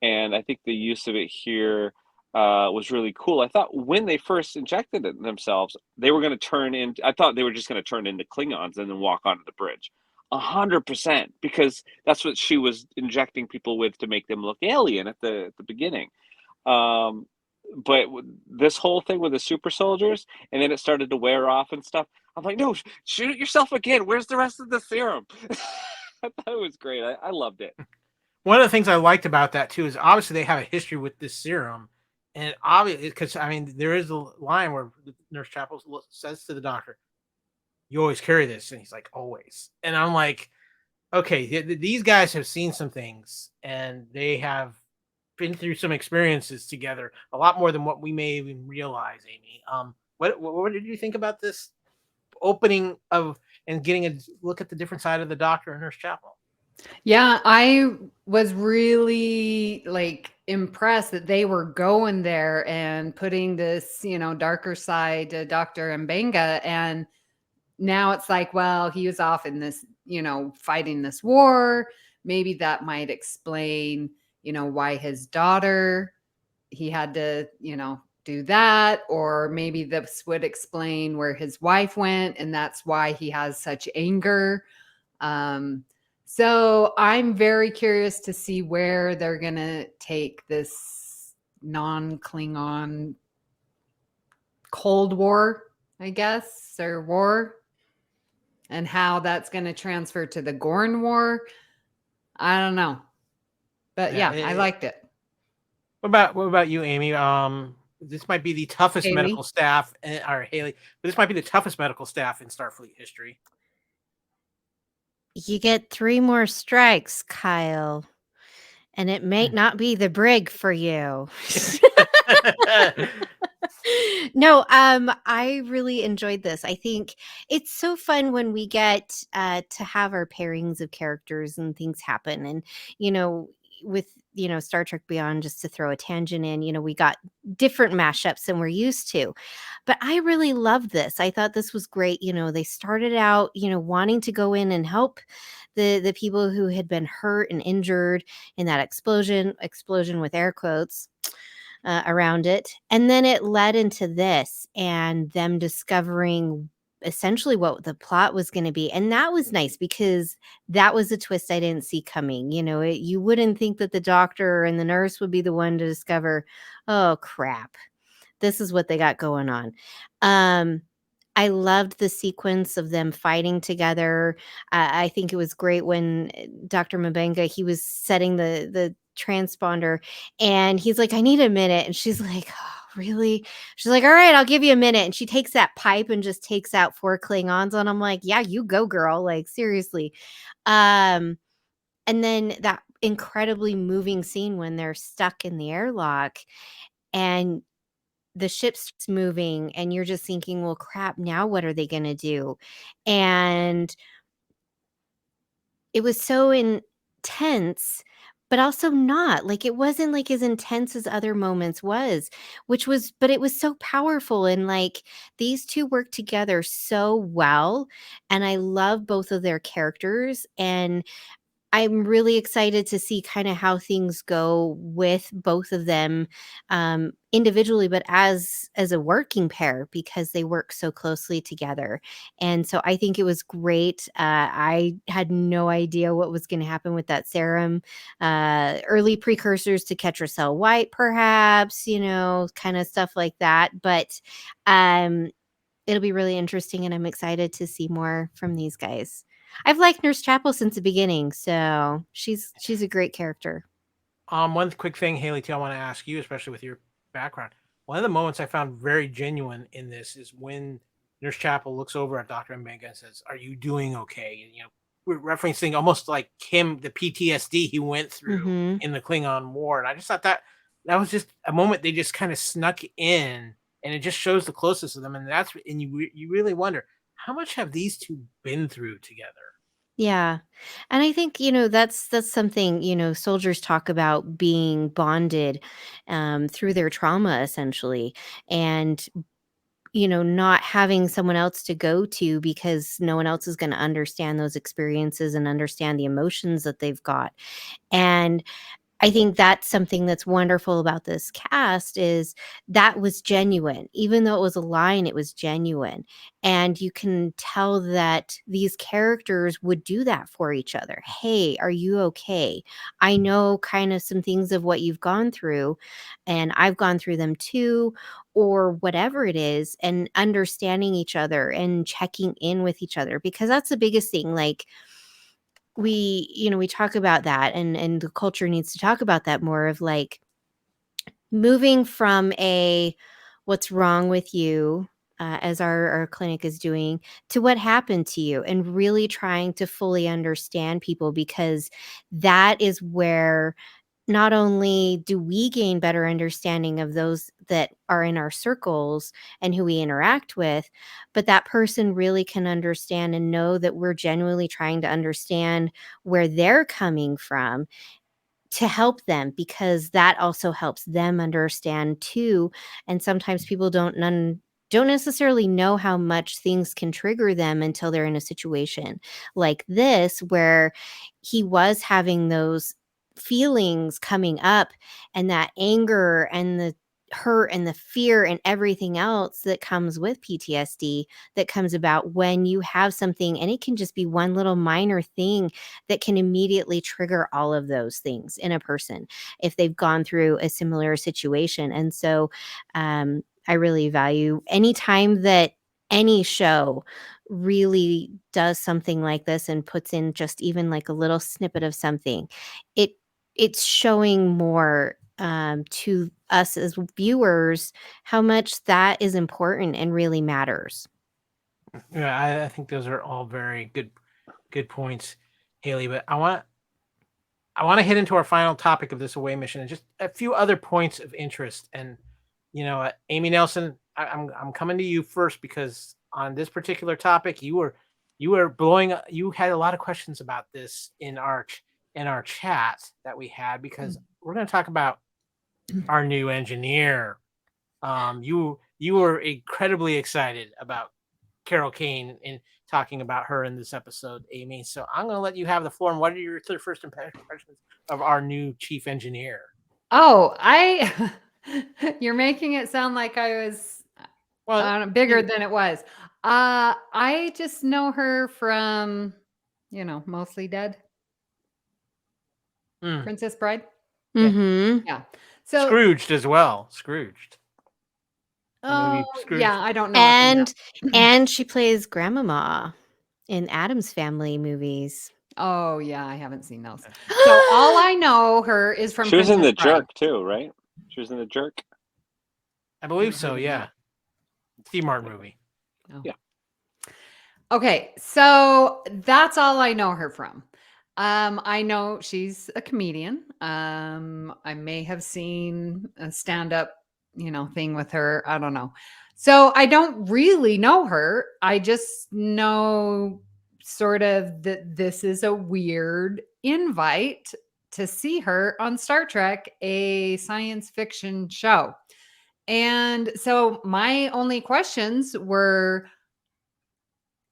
And I think the use of it here was really cool. I thought when they first injected it themselves, they were going to I thought they were just going to turn into Klingons and then walk onto the bridge. 100%, because that's what she was injecting people with to make them look alien at the beginning. But this whole thing with the super soldiers, and then it started to wear off and stuff. I'm like, no, shoot it yourself again. Where's the rest of the serum? I thought it was great. I loved it. One of the things I liked about that too is obviously they have a history with this serum, and obviously because there is a line where Nurse Chapel says to the doctor, you always carry this, and he's like, always. And I'm like, okay, these guys have seen some things, and they have been through some experiences together, a lot more than what we may even realize, Amy. What did you think about this opening of and getting a look at the different side of the Doctor and Nurse Chapel? Yeah, I was really like impressed that they were going there and putting this, darker side to Dr. Mbenga. And now it's like, well, he was off in this, fighting this war. Maybe that might explain, why his daughter, he had to, do that. Or maybe this would explain where his wife went, and that's why he has such anger. So I'm very curious to see where they're going to take this non-Klingon Cold War, I guess, or war, and how that's going to transfer to the Gorn War. I don't know. But yeah, I liked it. What about you, Amy? This might be the toughest Haley? medical staff, or Haley, but this might be the toughest medical staff in Starfleet history. You get 3 more strikes, Kyle, and it may not be the brig for you. No, I really enjoyed this. I think it's so fun when we get to have our pairings of characters and things happen. And, with, Star Trek Beyond, just to throw a tangent in, we got different mashups than we're used to. But I really loved this. I thought this was great. They started out, wanting to go in and help the people who had been hurt and injured in that explosion with air quotes around it. And then it led into this and them discovering essentially what the plot was going to be. And that was nice because that was a twist I didn't see coming. You wouldn't think that the doctor and the nurse would be the one to discover, oh crap, this is what they got going on. I loved the sequence of them fighting together. I think it was great when Dr. Mbenga, he was setting the transponder and he's like, I need a minute. And she's like, oh, really? She's like, all right, I'll give you a minute. And she takes that pipe and just takes out 4 Klingons. And I'm like, yeah, you go, girl. Like, seriously. And then that incredibly moving scene when they're stuck in the airlock and the ship's moving and you're just thinking, well, crap, now what are they going to do? And it was so intense, but also not. Like, it wasn't like as intense as other moments was, but it was so powerful. And like, these two work together so well. And I love both of their characters. And I'm really excited to see kind of how things go with both of them individually, but as a working pair, because they work so closely together. And so I think it was great. I had no idea what was going to happen with that serum. Early precursors to Ketracel White, perhaps, kind of stuff like that. But it'll be really interesting, and I'm excited to see more from these guys. I've liked Nurse Chapel since the beginning, so she's a great character. One quick thing, Haley, too, I want to ask you, especially with your background. One of the moments I found very genuine in this is when Nurse Chapel looks over at Dr. Mbenga and says, "Are you doing okay?" And, we're referencing almost like him, the PTSD he went through in the Klingon War. And I just thought that was just a moment they just kind of snuck in, and it just shows the closest of them. And you really wonder, how much have these two been through together? Yeah. And I think, that's something, soldiers talk about being bonded through their trauma, essentially. And, not having someone else to go to because no one else is going to understand those experiences and understand the emotions that they've got. And I think that's something that's wonderful about this cast is that was genuine. Even though it was a line, it was genuine. And you can tell that these characters would do that for each other. Hey, are you okay? I know kind of some things of what you've gone through, and I've gone through them too, or whatever it is, and understanding each other and checking in with each other, because that's the biggest thing. Like, we talk about that, and the culture needs to talk about that more, of like moving from a what's wrong with you as our clinic is doing, to what happened to you, and really trying to fully understand people, because that is where not only do we gain better understanding of those that are in our circles and who we interact with, but that person really can understand and know that we're genuinely trying to understand where they're coming from to help them, because that also helps them understand too. And sometimes people don't necessarily know how much things can trigger them until they're in a situation like this, where he was having those feelings coming up, and that anger and the hurt and the fear and everything else that comes with PTSD, that comes about when you have something, and it can just be one little minor thing that can immediately trigger all of those things in a person if they've gone through a similar situation. And so I really value any time that any show really does something like this and puts in just even like a little snippet of something. It's showing more to us as viewers how much that is important and really matters. Yeah, I think those are all very good points, Haley. But I want to hit into our final topic of this away mission and just a few other points of interest. And Amy Nelson, I'm coming to you first, because on this particular topic, you were blowing. You had a lot of questions about this in our chat that we had, because we're going to talk about our new engineer. You were incredibly excited about Carol Kane and talking about her in this episode, Amy. So I'm going to let you have the floor. And what are your first impressions of our new chief engineer? Oh, you're making it sound like I was bigger than it was. I just know her from, Mostly Dead. Princess Bride. Mm-hmm. Yeah. So Scrooged as well. Scrooged. Oh, yeah, I don't know. And she plays Grandmama in Addams Family movies. Oh, yeah, I haven't seen those. So all I know her is from She was in Princess The Bride. Jerk too, right? She was in The Jerk. I believe so, yeah. Steve Martin movie. Oh. Yeah. Okay, so that's all I know her from. I know she's a comedian. I may have seen a stand-up, thing with her. I don't know. So I don't really know her. I just know sort of that this is a weird invite to see her on Star Trek, a science fiction show. And so my only questions were,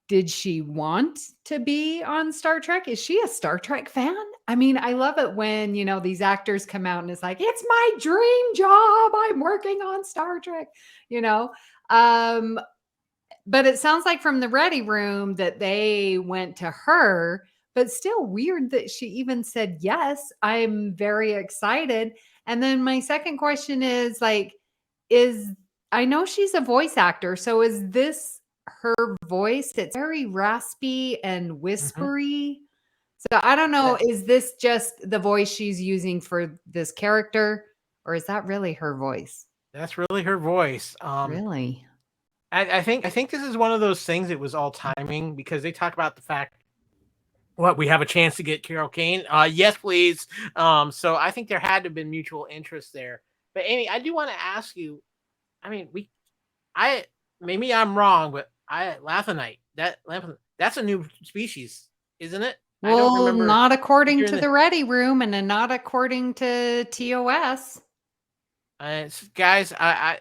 did she want to be on Star Trek? Is she a Star Trek fan? I mean, I love it when, these actors come out and it's like, it's my dream job. I'm working on Star Trek, but it sounds like from the Ready Room that they went to her, but still weird that she even said yes. I'm very excited. And then my second question is I know she's a voice actor. So is this her voice? It's very raspy and whispery. So I don't know. Is this just the voice she's using for this character, or is that really her voice? That's really her voice. Really? I think this is one of those things. It was all timing, because they talk about the fact, we have a chance to get Carol Kane. Yes, please. So I think there had to have been mutual interest there. But Amy, I do want to ask you. I mean, maybe I'm wrong, but Lathanite, that's a new species, isn't it? Well, not according to the Ready Room, and then not according to TOS. Guys, I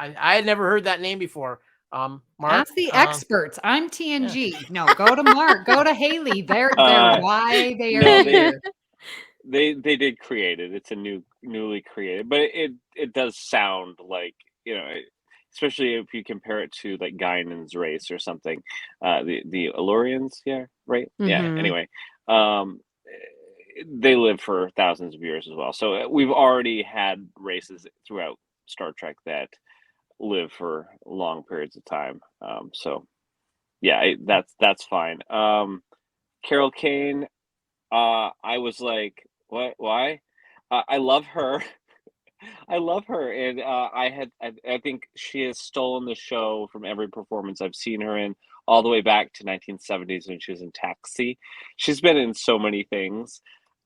had never heard that name before. Mark, ask the experts. I'm TNG. Yeah. No, go to Mark. Go to Haley. They're why they are here. They did create it. It's a newly created, but it does sound like, especially if you compare it to like Guinan's race or something, the Allurians, yeah, right, yeah. Anyway, they live for thousands of years as well. So we've already had races throughout Star Trek that live for long periods of time. So yeah, that's fine. Carol Kane, I was like, what? Why? I love her. I love her, and I think she has stolen the show from every performance I've seen her in, all the way back to 1970s when she was in Taxi. She's been in so many things,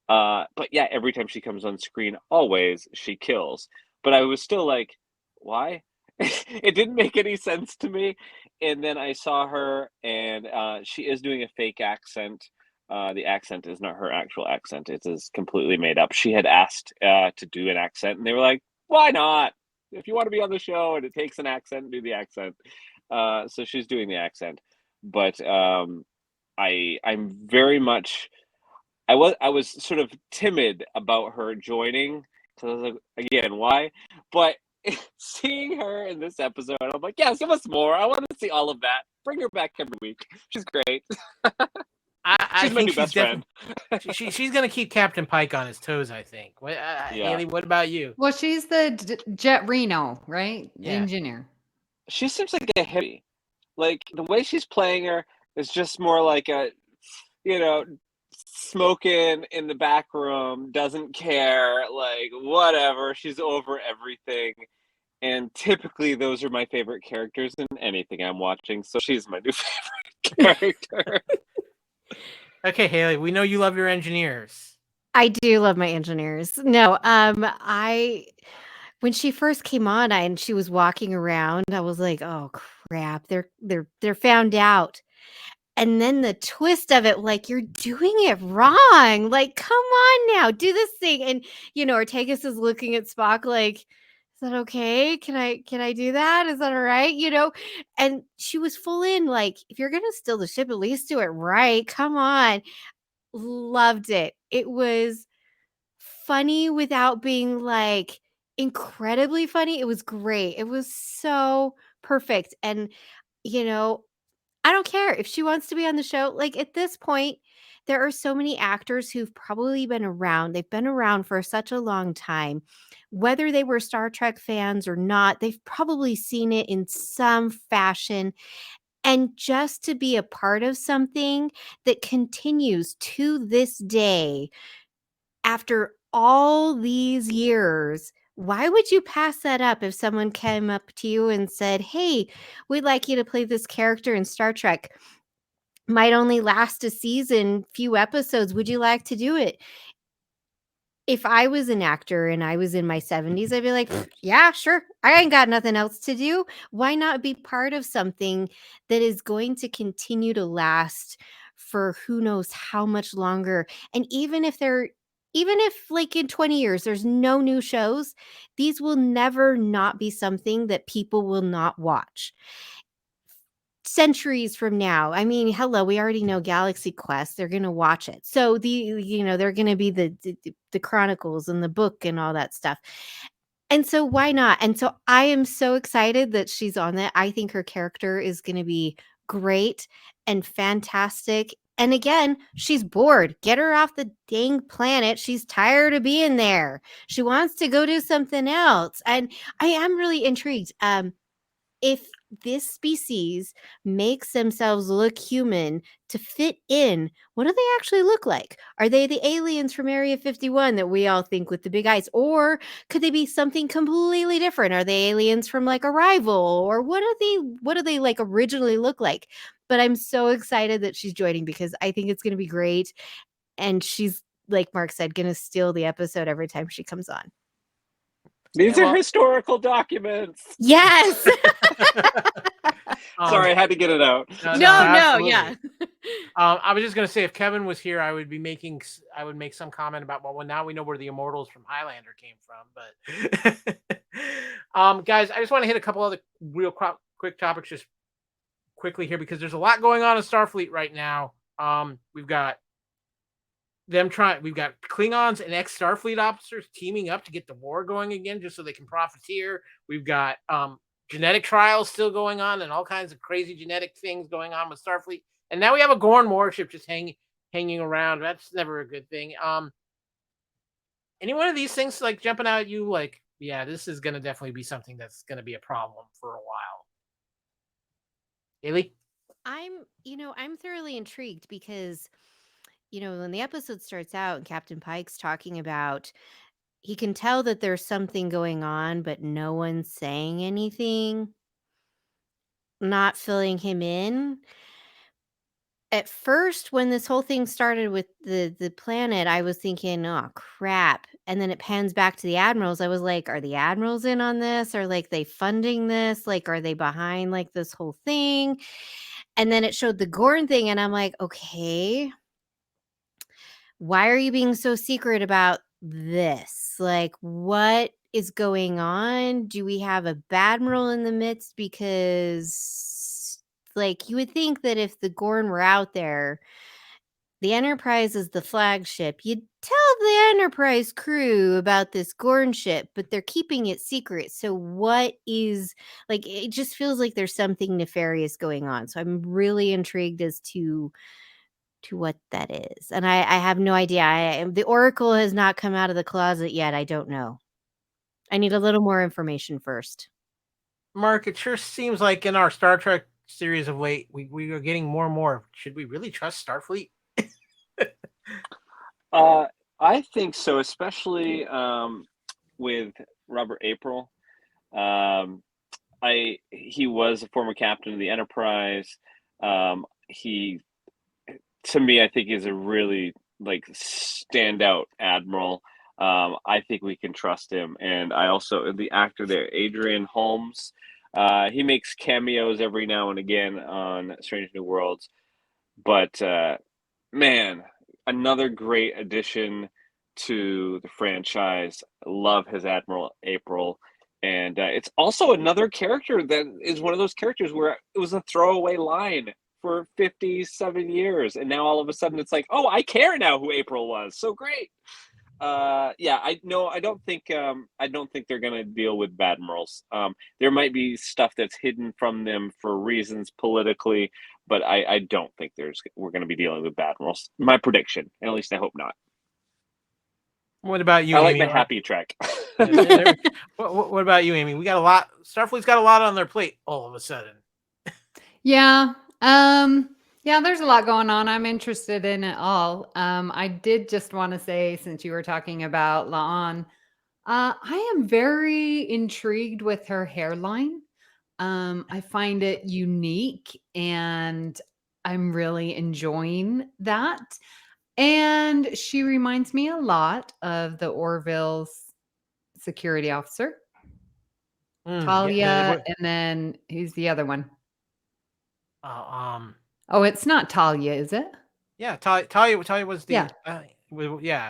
but yeah, every time she comes on screen, always she kills. But I was still like, why? It didn't make any sense to me. And then I saw her, and she is doing a fake accent. The accent is not her actual accent; it is completely made up. She had asked to do an accent, and they were like, "Why not? If you want to be on the show and it takes an accent, do the accent." So she's doing the accent, but I'm very much I was sort of timid about her joining. So I was like, again, why? But seeing her in this episode, I'm like, yes, give us more. I want to see all of that. Bring her back every week. She's great. I She's my think new best friend. she's gonna keep Captain Pike on his toes. I think. What, Yeah. Haley? What about you? Well, she's the Jet Reno, right? Yeah. Engineer. She seems like a hippie. Like the way she's playing her is just more like a, you know, smoking in the back room, doesn't care, like whatever. She's over everything. And typically those are my favorite characters in anything I'm watching. So she's my new favorite character. Okay, Haley. We know you love your engineers. I do love my engineers. No, when she first came on and she was walking around, I was like, "Oh crap, they're found out." And then the twist of it, like, you're doing it wrong. Like, come on now, do this thing. And Ortegas is looking at Spock like, is that okay? Can I do that? Is that all right? And she was full in, like, if you're gonna steal the ship, at least do it right. Come on. Loved it. It was funny without being like incredibly funny. It was great. It was so perfect. And, you know, I don't care if she wants to be on the show. Like at this point, there are so many actors who've probably been around. They've been around for such a long time. Whether they were Star Trek fans or not, they've probably seen it in some fashion. And just to be a part of something that continues to this day after all these years, why would you pass that up if someone came up to you and said, "Hey, we'd like you to play this character in Star Trek. Might only last a season, few episodes. Would you like to do it?" If I was an actor and I was in my 70s, I'd be like, "Yeah, sure. I ain't got nothing else to do. Why not be part of something that is going to continue to last for who knows how much longer?" And even if like in 20 years there's no new shows, these will never not be something that people will not watch. Centuries from now, I mean, hello, we already know Galaxy Quest, they're going to watch it. So they're going to be the chronicles and the book and all that stuff. And so why not? And so I am so excited that she's on that. I think her character is going to be great and fantastic. And again, she's bored. Get her off the dang planet. She's tired of being there. She wants to go do something else. And I am really intrigued. If this species makes themselves look human to fit in, what do they actually look like? Are they the aliens from Area 51 that we all think with the big eyes? Or could they be something completely different? Are they aliens from like Arrival? Or what do they like originally look like? But I'm so excited that she's joining because I think it's going to be great. And she's, like Mark said, going to steal the episode every time she comes on. These are historical documents. Yes. Sorry, I had to get it out. No, yeah. I was just gonna say, if Kevin was here, I would make some comment about, well, now we know where the Immortals from Highlander came from. But guys, I just want to hit a couple other real quick topics just quickly here because there's a lot going on in Starfleet right now. We've got Klingons and ex-Starfleet officers teaming up to get the war going again, just so they can profiteer. We've got genetic trials still going on and all kinds of crazy genetic things going on with Starfleet. And now we have a Gorn warship just hanging around. That's never a good thing. Any one of these things like jumping out at you like, yeah, this is going to definitely be something that's going to be a problem for a while? Haley? I'm thoroughly intrigued because when the episode starts out and Captain Pike's talking about he can tell that there's something going on, but no one's saying anything, not filling him in. At first, when this whole thing started with the planet, I was thinking, oh crap. And then it pans back to the admirals. I was like, are the admirals in on this? Are like they funding this? Like, are they behind like this whole thing? And then it showed the Gorn thing, and I'm like, okay, why are you being so secret about this? Like, what is going on? Do we have a Badmiral in the midst? Because, like, you would think that if the Gorn were out there, the Enterprise is the flagship, you'd tell the Enterprise crew about this Gorn ship, but they're keeping it secret. So what is, like, it just feels like there's something nefarious going on. So I'm really intrigued as to what that is. And I have no idea. The Oracle has not come out of the closet yet. I don't know. I need a little more information first. Mark, it sure seems like in our Star Trek series of late, we are getting more and more. Should we really trust Starfleet? I think so, especially with Robert April. He was a former captain of the Enterprise. He, to me, I think is a really like standout admiral. I think we can trust him, and I also the actor there, Adrian Holmes. He makes cameos every now and again on Strange New Worlds, but man, another great addition to the franchise. Love his Admiral April. And it's also another character that is one of those characters where it was a throwaway line for 57 years. And now all of a sudden it's like, oh, I care now who April was. So great. I don't think they're going to deal with Badmirals. There might be stuff that's hidden from them for reasons politically, but I don't think we're going to be dealing with Badmirals. My prediction, and at least I hope not. What about you, I like Amy? the happy track. What about you, Amy? We got a lot. Starfleet's got a lot on their plate all of a sudden. Yeah. Yeah, there's a lot going on. I'm interested in it all. I did just want to say, since you were talking about La'an, I am very intrigued with her hairline. I find it unique, and I'm really enjoying that. And she reminds me a lot of the Orville's security officer, Talia, and then who's the other one? Oh, it's not Talia, is it? Yeah, Talia was the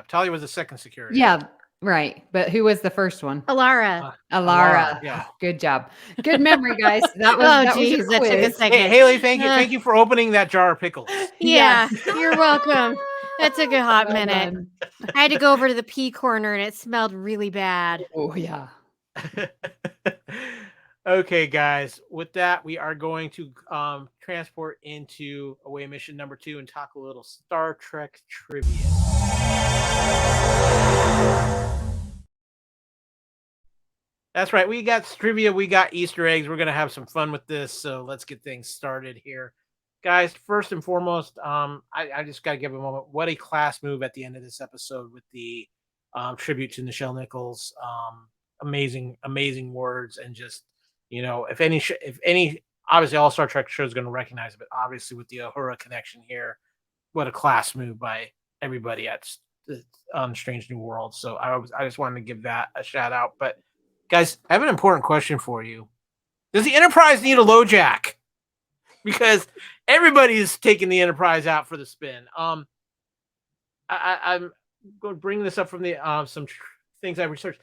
Talia was the second security. Yeah, right. But who was the first one? Alara. Alara. Yeah. Good job. Good memory, guys. That was geez, that took a second. Hey, Haley, thank you for opening that jar of pickles. Yeah, you're welcome. That took a hot minute. I had to go over to the pea corner and it smelled really bad. Oh, yeah. Okay, guys. With that, we are going to transport into away mission number 2 and talk a little Star Trek trivia. That's right. We got trivia. We got Easter eggs. We're going to have some fun with this. So let's get things started here. Guys, first and foremost, I just got to give a moment. What a class move at the end of this episode with the tribute to Nichelle Nichols. Amazing words, and just, if any, obviously all Star Trek shows going to recognize it, but obviously with the Uhura connection here, what a class move by everybody at Strange New Worlds. So I just wanted to give that a shout out. But guys, I have an important question for you. Does the Enterprise need a LoJack? Because everybody is taking the Enterprise out for the spin. I'm going to bring this up from the some things I researched.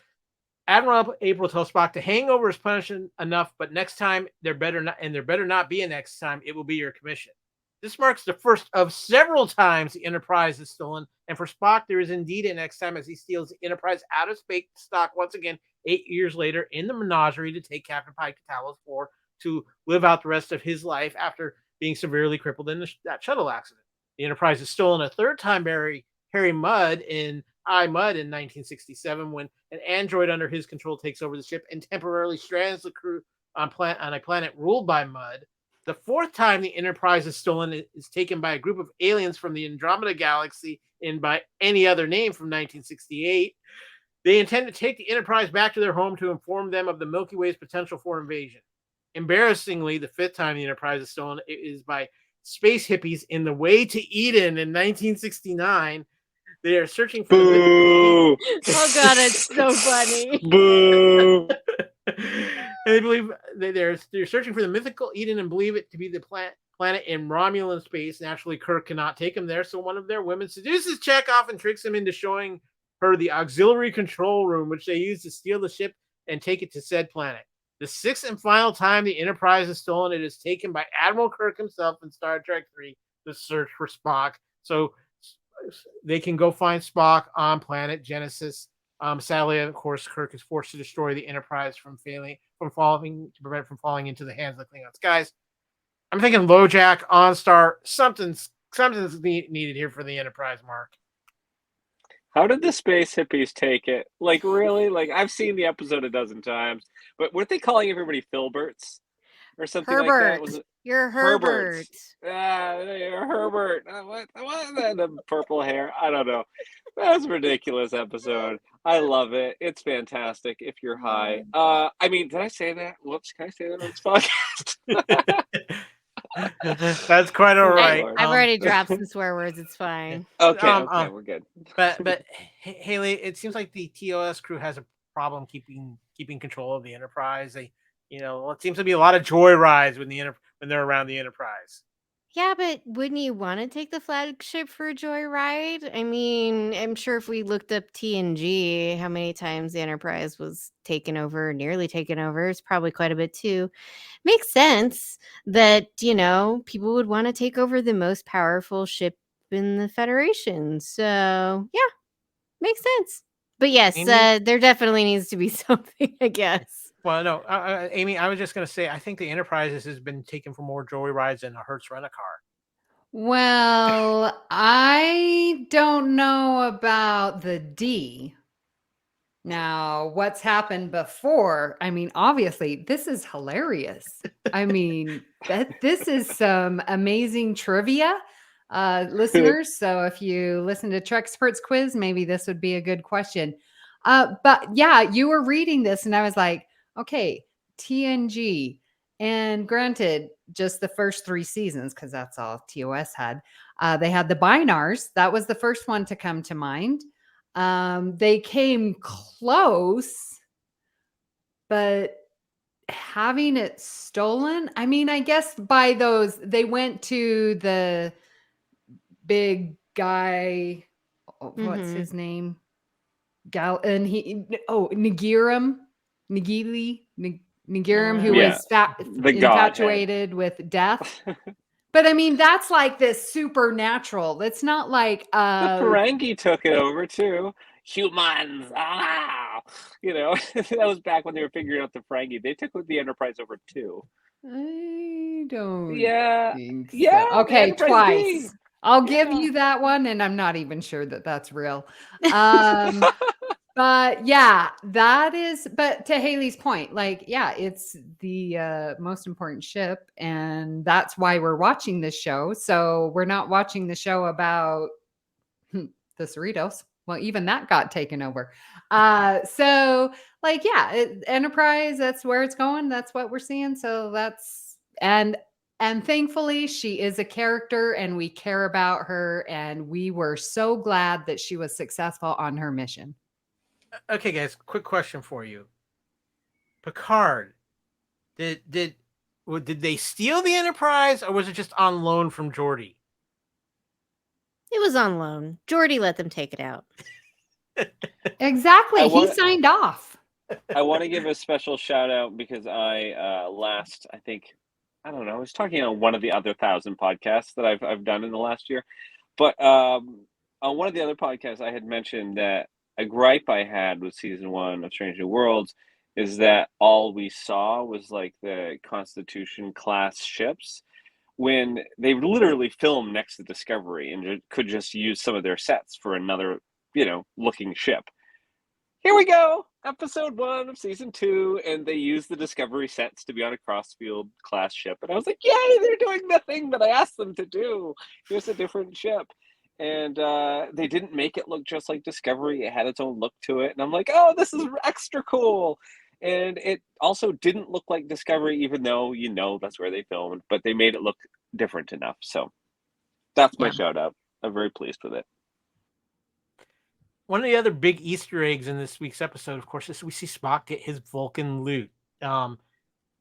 Admiral April tells Spock the hangover is punishing enough, but next time there better not be a next time. It will be your commission. This marks the first of several times the Enterprise is stolen, and for Spock, there is indeed a next time as he steals the Enterprise out of space stock once again 8 years later in the menagerie to take Captain Pike to Talos 4 to live out the rest of his life after being severely crippled in that shuttle accident. The Enterprise is stolen a third time by Harry Mudd in 1967 when an android under his control takes over the ship and temporarily strands the crew on a planet ruled by Mudd. The fourth time the Enterprise is stolen is taken by a group of aliens from the Andromeda Galaxy and by any other name from 1968. They intend to take the Enterprise back to their home to inform them of the Milky Way's potential for invasion. Embarrassingly, the 5th time the Enterprise is stolen is by space hippies in the way to Eden in 1969. They are searching for Boo! Oh god, it's so funny. Boo! and they believe they're searching for the mythical Eden and believe it to be the planet in Romulan space. Naturally, Kirk cannot take him there, so one of their women seduces Chekhov and tricks him into showing her the auxiliary control room, which they use to steal the ship and take it to said planet. The 6th and final time the Enterprise is stolen, it is taken by Admiral Kirk himself in Star Trek III, The Search for Spock. So they can go find Spock on planet Genesis. Sadly, of course, Kirk is forced to destroy the Enterprise to prevent it from falling into the hands of the Klingons. Guys, I'm thinking LoJack, OnStar, something's needed here for the Enterprise, Mark. How did the space hippies take it? Like, really? Like, I've seen the episode a dozen times, but weren't they calling everybody Filberts or something like that? Herbert. Was it You're Herbert. You're Herbert. What? The purple hair? I don't know. That was a ridiculous episode. I love it. It's fantastic if you're high. I mean, did I say that? Whoops, can I say that on this podcast? That's quite all right. I've already dropped some swear words. It's fine. Okay, we're good. But Haley, it seems like the TOS crew has a problem keeping control of the Enterprise. They, it seems to be a lot of joyrides when they're around the Enterprise. Yeah, but wouldn't you want to take the flagship for a joyride? I mean, I'm sure if we looked up TNG, how many times the Enterprise was taken over, nearly taken over, it's probably quite a bit too. Makes sense that, people would want to take over the most powerful ship in the Federation. So, yeah, makes sense. But yes, there definitely needs to be something, I guess. Well, no, Amy, I was just going to say, I think the Enterprise has been taken for more joyrides than a Hertz rent-a-car. Well, I don't know about the D. Now, what's happened before? I mean, obviously, this is hilarious. I mean, this is some amazing trivia, listeners. So if you listen to Trek Experts Quiz, maybe this would be a good question. But yeah, you were reading this and I was like, okay, TNG. And granted, just the first 3 seasons, because that's all TOS had. They had the Binars. That was the first one to come to mind. They came close, but having it stolen, I mean, I guess by those, they went to the big guy. What's his name? Nagiram, who was infatuated with death. But I mean, that's like this supernatural. It's not like the Ferengi took it over too. Humans, that was back when they were figuring out the Ferengi. They took the Enterprise over too. I don't. Think so. Yeah. Okay, twice. I'll give you that one, and I'm not even sure that that's real. But yeah, that is, but to Haley's point, like, yeah, it's the most important ship, and that's why we're watching this show. So we're not watching the show about the Cerritos. Well, even that got taken over. So like, yeah, Enterprise, that's where it's going. That's what we're seeing. So that's, and thankfully she is a character and we care about her. And we were so glad that she was successful on her mission. Okay, guys, quick question for you. Picard, did they steal the Enterprise or was it just on loan from Geordi? It was on loan. Geordi let them take it out. Exactly. He signed off. I want to give a special shout out because I I was talking on one of the other 1,000 podcasts that I've done in the last year. But on one of the other podcasts, I had mentioned that a gripe I had with season 1 of Strange New Worlds is that all we saw was like the Constitution class ships when they literally filmed next to Discovery and could just use some of their sets for another, looking ship. Here we go, episode 1 of season 2, and they use the Discovery sets to be on a Crossfield class ship. And I was like, yay, they're doing the thing that I asked them to do. Here's a different ship. and they didn't make it look just like Discovery. It had its own look to it, and I'm like, oh, this is extra cool. And it also didn't look like Discovery, even though that's where they filmed, but they made it look different enough. So that's my Yeah. shout out. I'm very pleased with it. One of the other big Easter eggs in this week's episode, of course, is we see Spock get his Vulcan loot.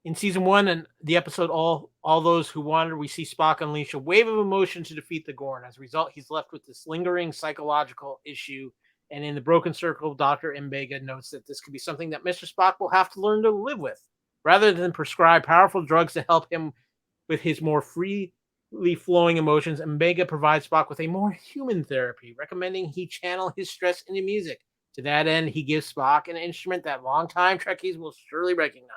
In season 1 and the episode All Those Who Wander, we see Spock unleash a wave of emotion to defeat the Gorn. As a result, he's left with this lingering psychological issue. And in the Broken Circle, Dr. Mbega notes that this could be something that Mr. Spock will have to learn to live with. Rather than prescribe powerful drugs to help him with his more freely flowing emotions, Mbega provides Spock with a more human therapy, recommending he channel his stress into music. To that end, he gives Spock an instrument that longtime Trekkies will surely recognize.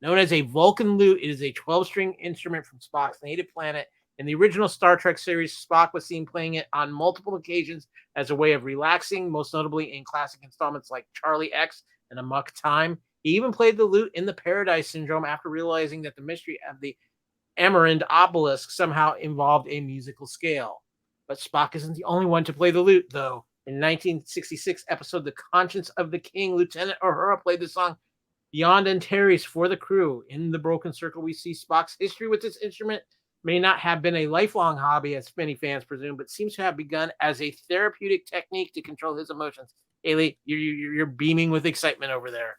Known as a Vulcan lute, it is a 12-string instrument from Spock's native planet. In the original Star Trek series, Spock was seen playing it on multiple occasions as a way of relaxing, most notably in classic installments like Charlie X and Amok Time. He even played the lute in the Paradise Syndrome after realizing that the mystery of the Emerald obelisk somehow involved a musical scale. But Spock isn't the only one to play the lute, though. In 1966 episode The Conscience of the King, Lieutenant Uhura played the song Beyond Antares for the crew. In the Broken Circle, we see Spock's history with this instrument may not have been a lifelong hobby, as many fans presume, but seems to have begun as a therapeutic technique to control his emotions. Haley, you're beaming with excitement over there.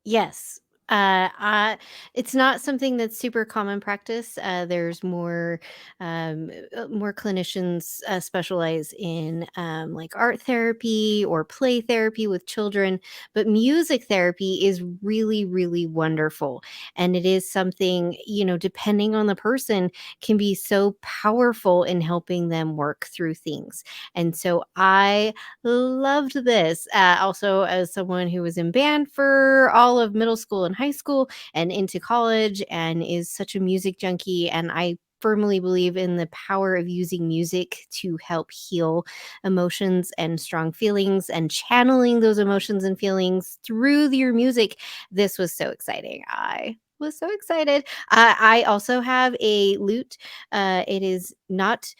Yes. It's not something that's super common practice. There's more clinicians specialize in like art therapy or play therapy with children, but music therapy is really, really wonderful. And it is something, depending on the person, can be so powerful in helping them work through things. And so I loved this. Also, as someone who was in band for all of middle school and high school and into college and is such a music junkie, and I firmly believe in the power of using music to help heal emotions and strong feelings and channeling those emotions and feelings through your music. This was so exciting. I was so excited. I also have a lute. It is not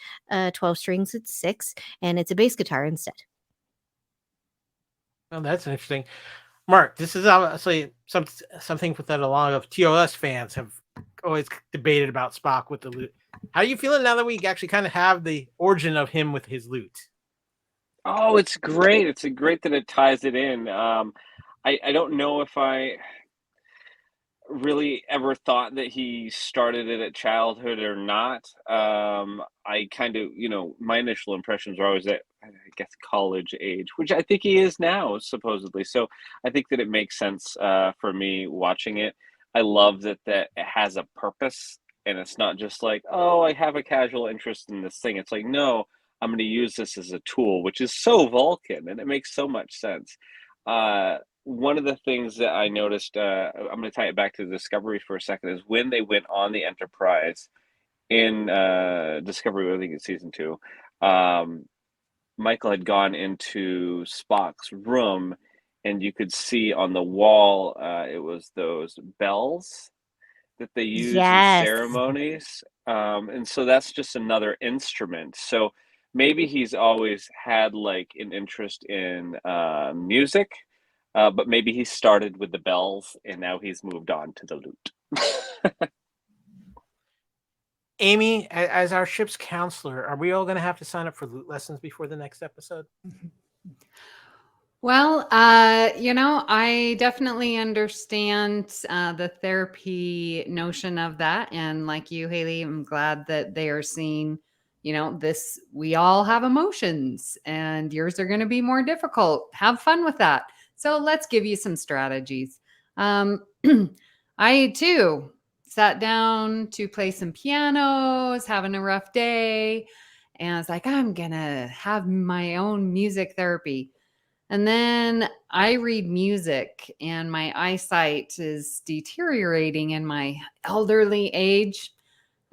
12 strings, it's 6, and it's a bass guitar instead. Well, that's interesting. Mark, this is obviously something that a lot of TOS fans have always debated about Spock with the lute. How are you feeling now that we actually kind of have the origin of him with his lute? Oh, it's great. It's great that it ties it in. I don't know if I really ever thought that he started it at childhood or not. I kind of, my initial impressions were always at, I guess, college age, which I think he is now, supposedly. So I think that it makes sense for me watching it. I love that it has a purpose, and it's not just like, oh, I have a casual interest in this thing. It's like, no, I'm going to use this as a tool, which is so Vulcan, and it makes so much sense. One of the things that I noticed, I'm going to tie it back to the Discovery for a second, is when they went on the Enterprise in Discovery, I think it's season 2, Michael had gone into Spock's room, and you could see on the wall, it was those bells that they use Yes. in ceremonies. And so that's just another instrument. So maybe he's always had like an interest in music. But maybe he started with the bells and now he's moved on to the lute. Amy, as our ship's counselor, are we all going to have to sign up for lute lessons before the next episode? Well, I definitely understand the therapy notion of that. And like you, Haley, I'm glad that they are seeing, this, we all have emotions and yours are going to be more difficult. Have fun with that. So let's give you some strategies. I too sat down to play some piano, was having a rough day, and I was like, I'm going to have my own music therapy. And then I read music and my eyesight is deteriorating in my elderly age.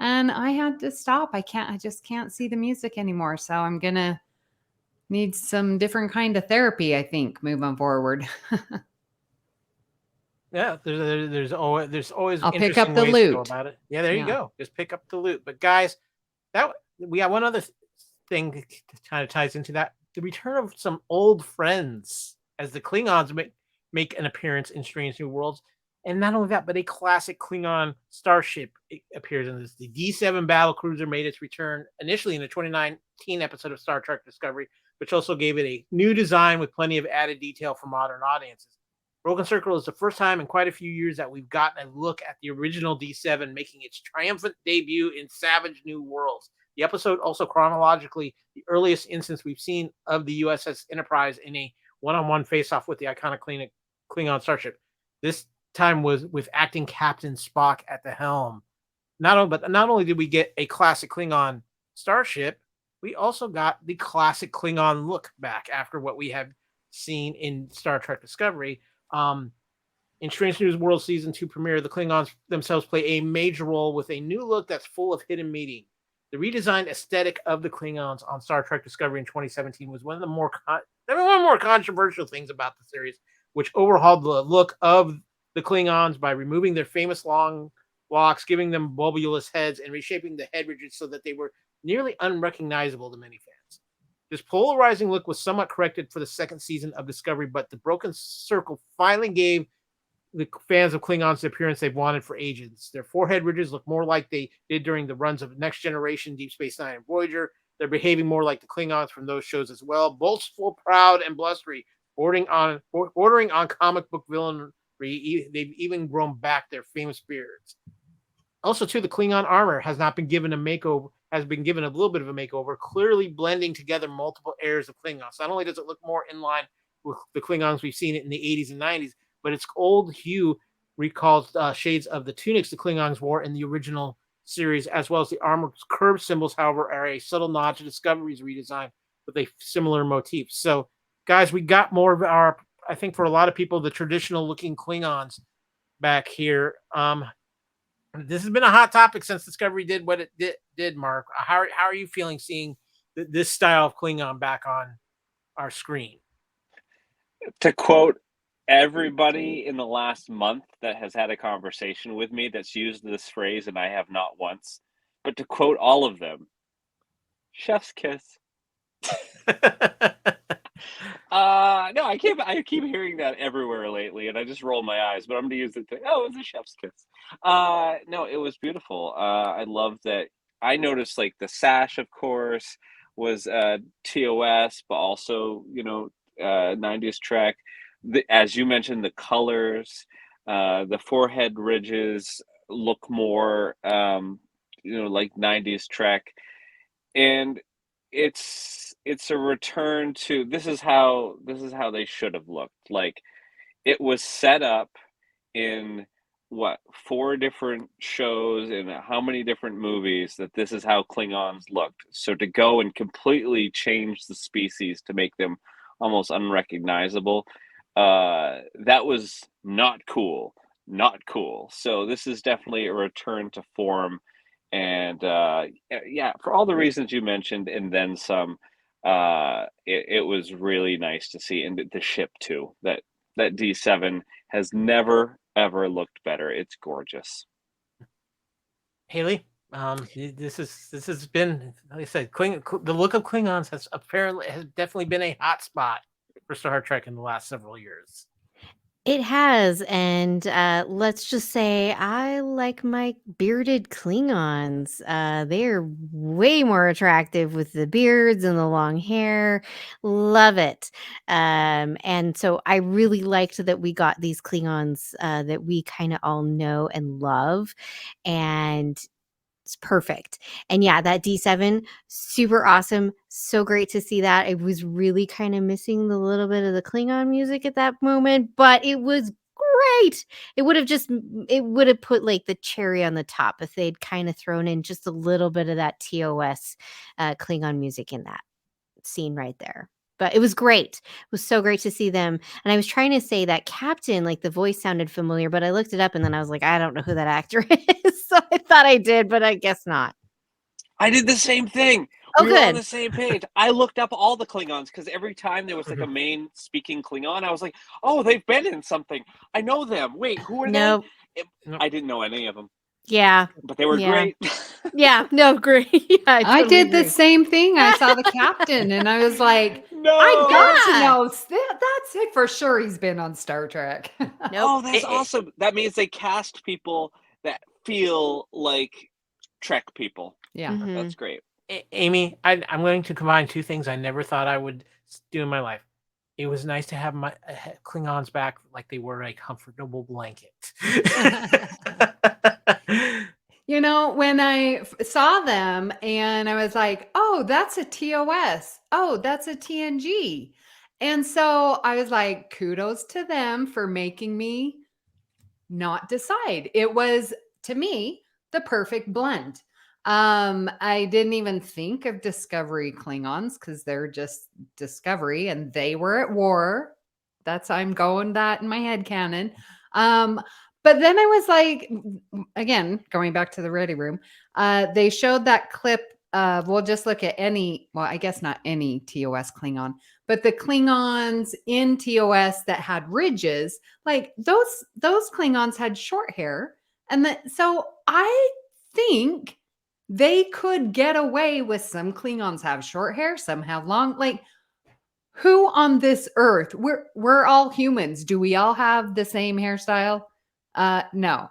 And I had to stop. I just can't see the music anymore. So I'm going to need some different kind of therapy, I think, moving forward. Yeah, there's always I'll pick interesting up the ways to go lute. about it. Yeah, there you Yeah. go. Just pick up the lute. But guys, we got one other thing kind of ties into that. The return of some old friends as the Klingons make an appearance in Strange New Worlds. And not only that, but a classic Klingon starship appears in this. The D7 battlecruiser made its return initially in the 2019 episode of Star Trek Discovery, which also gave it a new design with plenty of added detail for modern audiences. Broken Circle is the first time in quite a few years that we've gotten a look at the original D7 making its triumphant debut in Savage New Worlds. The episode also chronologically the earliest instance we've seen of the USS Enterprise in a one-on-one face-off with the iconic Klingon starship. This time was with acting Captain Spock at the helm. Not only did we get a classic Klingon starship, we also got the classic Klingon look back after what we had seen in Star Trek Discovery. In Strange New Worlds Season 2 premiere, the Klingons themselves play a major role with a new look that's full of hidden meaning. The redesigned aesthetic of the Klingons on Star Trek Discovery in 2017 was one of the more controversial things about the series, which overhauled the look of the Klingons by removing their famous long locks, giving them bulbous heads, and reshaping the head ridges so that they were nearly unrecognizable to many fans. This polarizing look was somewhat corrected for the second season of Discovery, but the Broken Circle finally gave the fans of Klingons the appearance they've wanted for ages. Their forehead ridges look more like they did during the runs of Next Generation, Deep Space Nine, and Voyager. They're behaving more like the Klingons from those shows as well. Boastful, proud, and blustery, bordering on comic book villainry. They've even grown back their famous beards. Also, too, the Klingon armor has been given a little bit of a makeover, clearly blending together multiple eras of Klingons. Not only does it look more in line with the Klingons we've seen it in the 80s and 90s, but its old hue recalls shades of the tunics the Klingons wore in the original series, as well as the armor's curved symbols, however, are a subtle nod to Discovery's redesign with a similar motif. So, guys, we got more of our, I think for a lot of people, the traditional looking Klingons back here. This has been a hot topic since Discovery did what it did, Mark. How are you feeling seeing this style of Klingon back on our screen? To quote everybody in the last month that has had a conversation with me that's used this phrase, and I have not once, but to quote all of them, chef's kiss. No, I keep hearing that everywhere lately, and I just roll my eyes. But I'm gonna use it. Oh, it was a chef's kiss. No, it was beautiful. I love that. I noticed like the sash, of course, was TOS, but also 90s Trek. As you mentioned, the colors, the forehead ridges look more like 90s Trek, and it's a return to this is how they should have looked. Like, it was set up in 4 different shows and how many different movies that this is how Klingons looked. So to go and completely change the species to make them almost unrecognizable, that was not cool. So this is definitely a return to form. And for all the reasons you mentioned, and then some, it was really nice to see. And the ship too, that D7 has never ever looked better. It's gorgeous. Haley, this has been, like I said, the look of Klingons has definitely been a hot spot for Star Trek in the last several years. It has, and let's just say I like my bearded Klingons. They're way more attractive with the beards and the long hair. Love it. And so I really liked that we got these Klingons that we kind of all know and love, and it's perfect. And yeah, that D7, super awesome. So great to see that. I was really kind of missing the little bit of the Klingon music at that moment, but it was great. It would have put like the cherry on the top if they'd kind of thrown in just a little bit of that TOS Klingon music in that scene right there. But it was great. It was so great to see them. And I was trying to say that Captain, like the voice sounded familiar, but I looked it up and then I was like, I don't know who that actor is. So I thought I did, but I guess not. I did the same thing. Oh, we were on good. the same page. I looked up all the Klingons because every time there was like a main speaking Klingon, I was like, oh, they've been in something. I know them. Wait, who are Nope. they? I didn't know any of them. Yeah. But they were great. Yeah, no, great. Yeah, I totally did the agree. same thing. I saw the captain and I was like, No. I got to Yeah. know. That's it for sure. He's been on Star Trek. Nope. Oh, that's It- awesome. That means they cast people that feel like Trek people. Yeah. Mhm. That's great. Amy, I'm going to combine two things I never thought I would do in my life. It was nice to have my Klingons back like they were a comfortable blanket. You know, when I saw them and I was like, oh, that's a TOS. Oh, that's a TNG. And so I was like, kudos to them for making me not decide. It was, to me, the perfect blend. I didn't even think of Discovery Klingons because they're just Discovery and they were at war. I'm going that in my head canon. But then I was like, again, going back to the ready room, they showed that clip of, we'll just look at any, well, I guess not any TOS Klingon, but the Klingons in TOS that had ridges, like those Klingons had short hair. And so I think they could get away with some Klingons have short hair, some have long, like who on this earth, we're all humans. Do we all have the same hairstyle? No.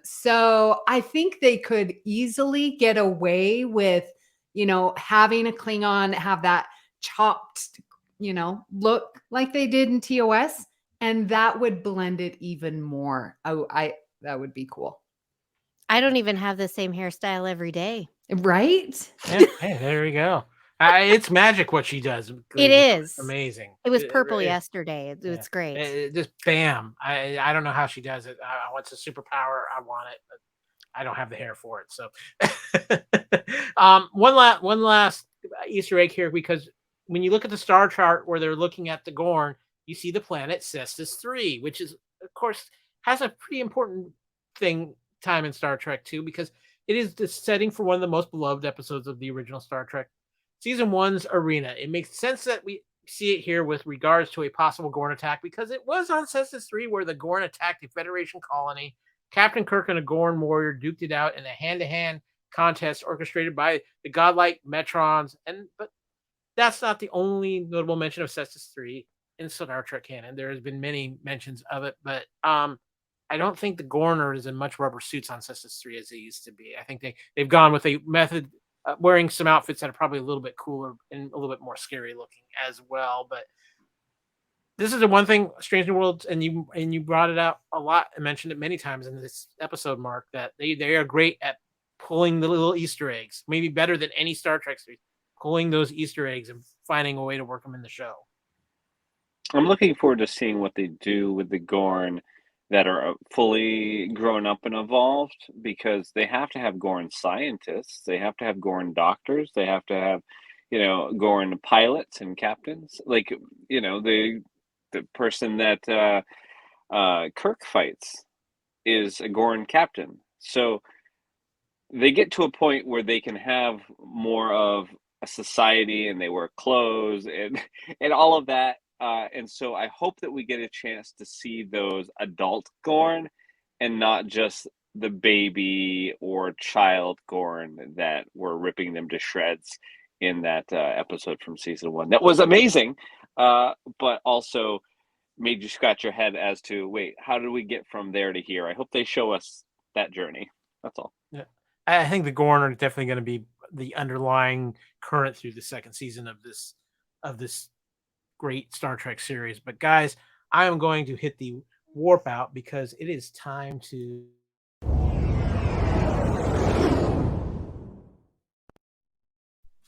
So I think they could easily get away with, having a Klingon have that chopped, look like they did in TOS, and that would blend it even more. That would be cool. I don't even have the same hairstyle every day. Right? Yeah, hey, there we go. It's magic what she does. It is amazing. It was purple really is. yesterday. It's great. Just bam. I don't know how she does it. What's a superpower? I want it, but I don't have the hair for it. So, one last Easter egg here, because when you look at the star chart where they're looking at the Gorn, you see the planet Cestus 3, which is, of course, has a pretty important time in Star Trek too, because it is the setting for one of the most beloved episodes of the original Star Trek. Season 1's Arena. It makes sense that we see it here with regards to a possible Gorn attack, because it was on Cestus 3 where the Gorn attacked a Federation colony. Captain Kirk and a Gorn warrior duked it out in a hand-to-hand contest orchestrated by the godlike Metrons. But that's not the only notable mention of Cestus 3 in Star Trek canon. There has been many mentions of it, but I don't think the Gorn are as in much rubber suits on Cestus 3 as they used to be. I think they've gone with a method, wearing some outfits that are probably a little bit cooler and a little bit more scary looking as well. But this is the one thing, Strange New Worlds, and you brought it out a lot and mentioned it many times in this episode, Mark, that they are great at pulling the little Easter eggs, maybe better than any Star Trek series, pulling those Easter eggs and finding a way to work them in the show. I'm looking forward to seeing what they do with the Gorn that are fully grown up and evolved, because they have to have Gorn scientists, they have to have Gorn doctors, they have to have, Gorn pilots and captains. Like, the person that Kirk fights is a Gorn captain. So they get to a point where they can have more of a society, and they wear clothes and all of that. And so I hope that we get a chance to see those adult Gorn and not just the baby or child Gorn that were ripping them to shreds in that episode from season 1. That was amazing, but also made you scratch your head as to, wait, how did we get from there to here? I hope they show us that journey. That's all. Yeah, I think the Gorn are definitely going to be the underlying current through the second season of this great Star Trek series. But guys, I am going to hit the warp out because it is time to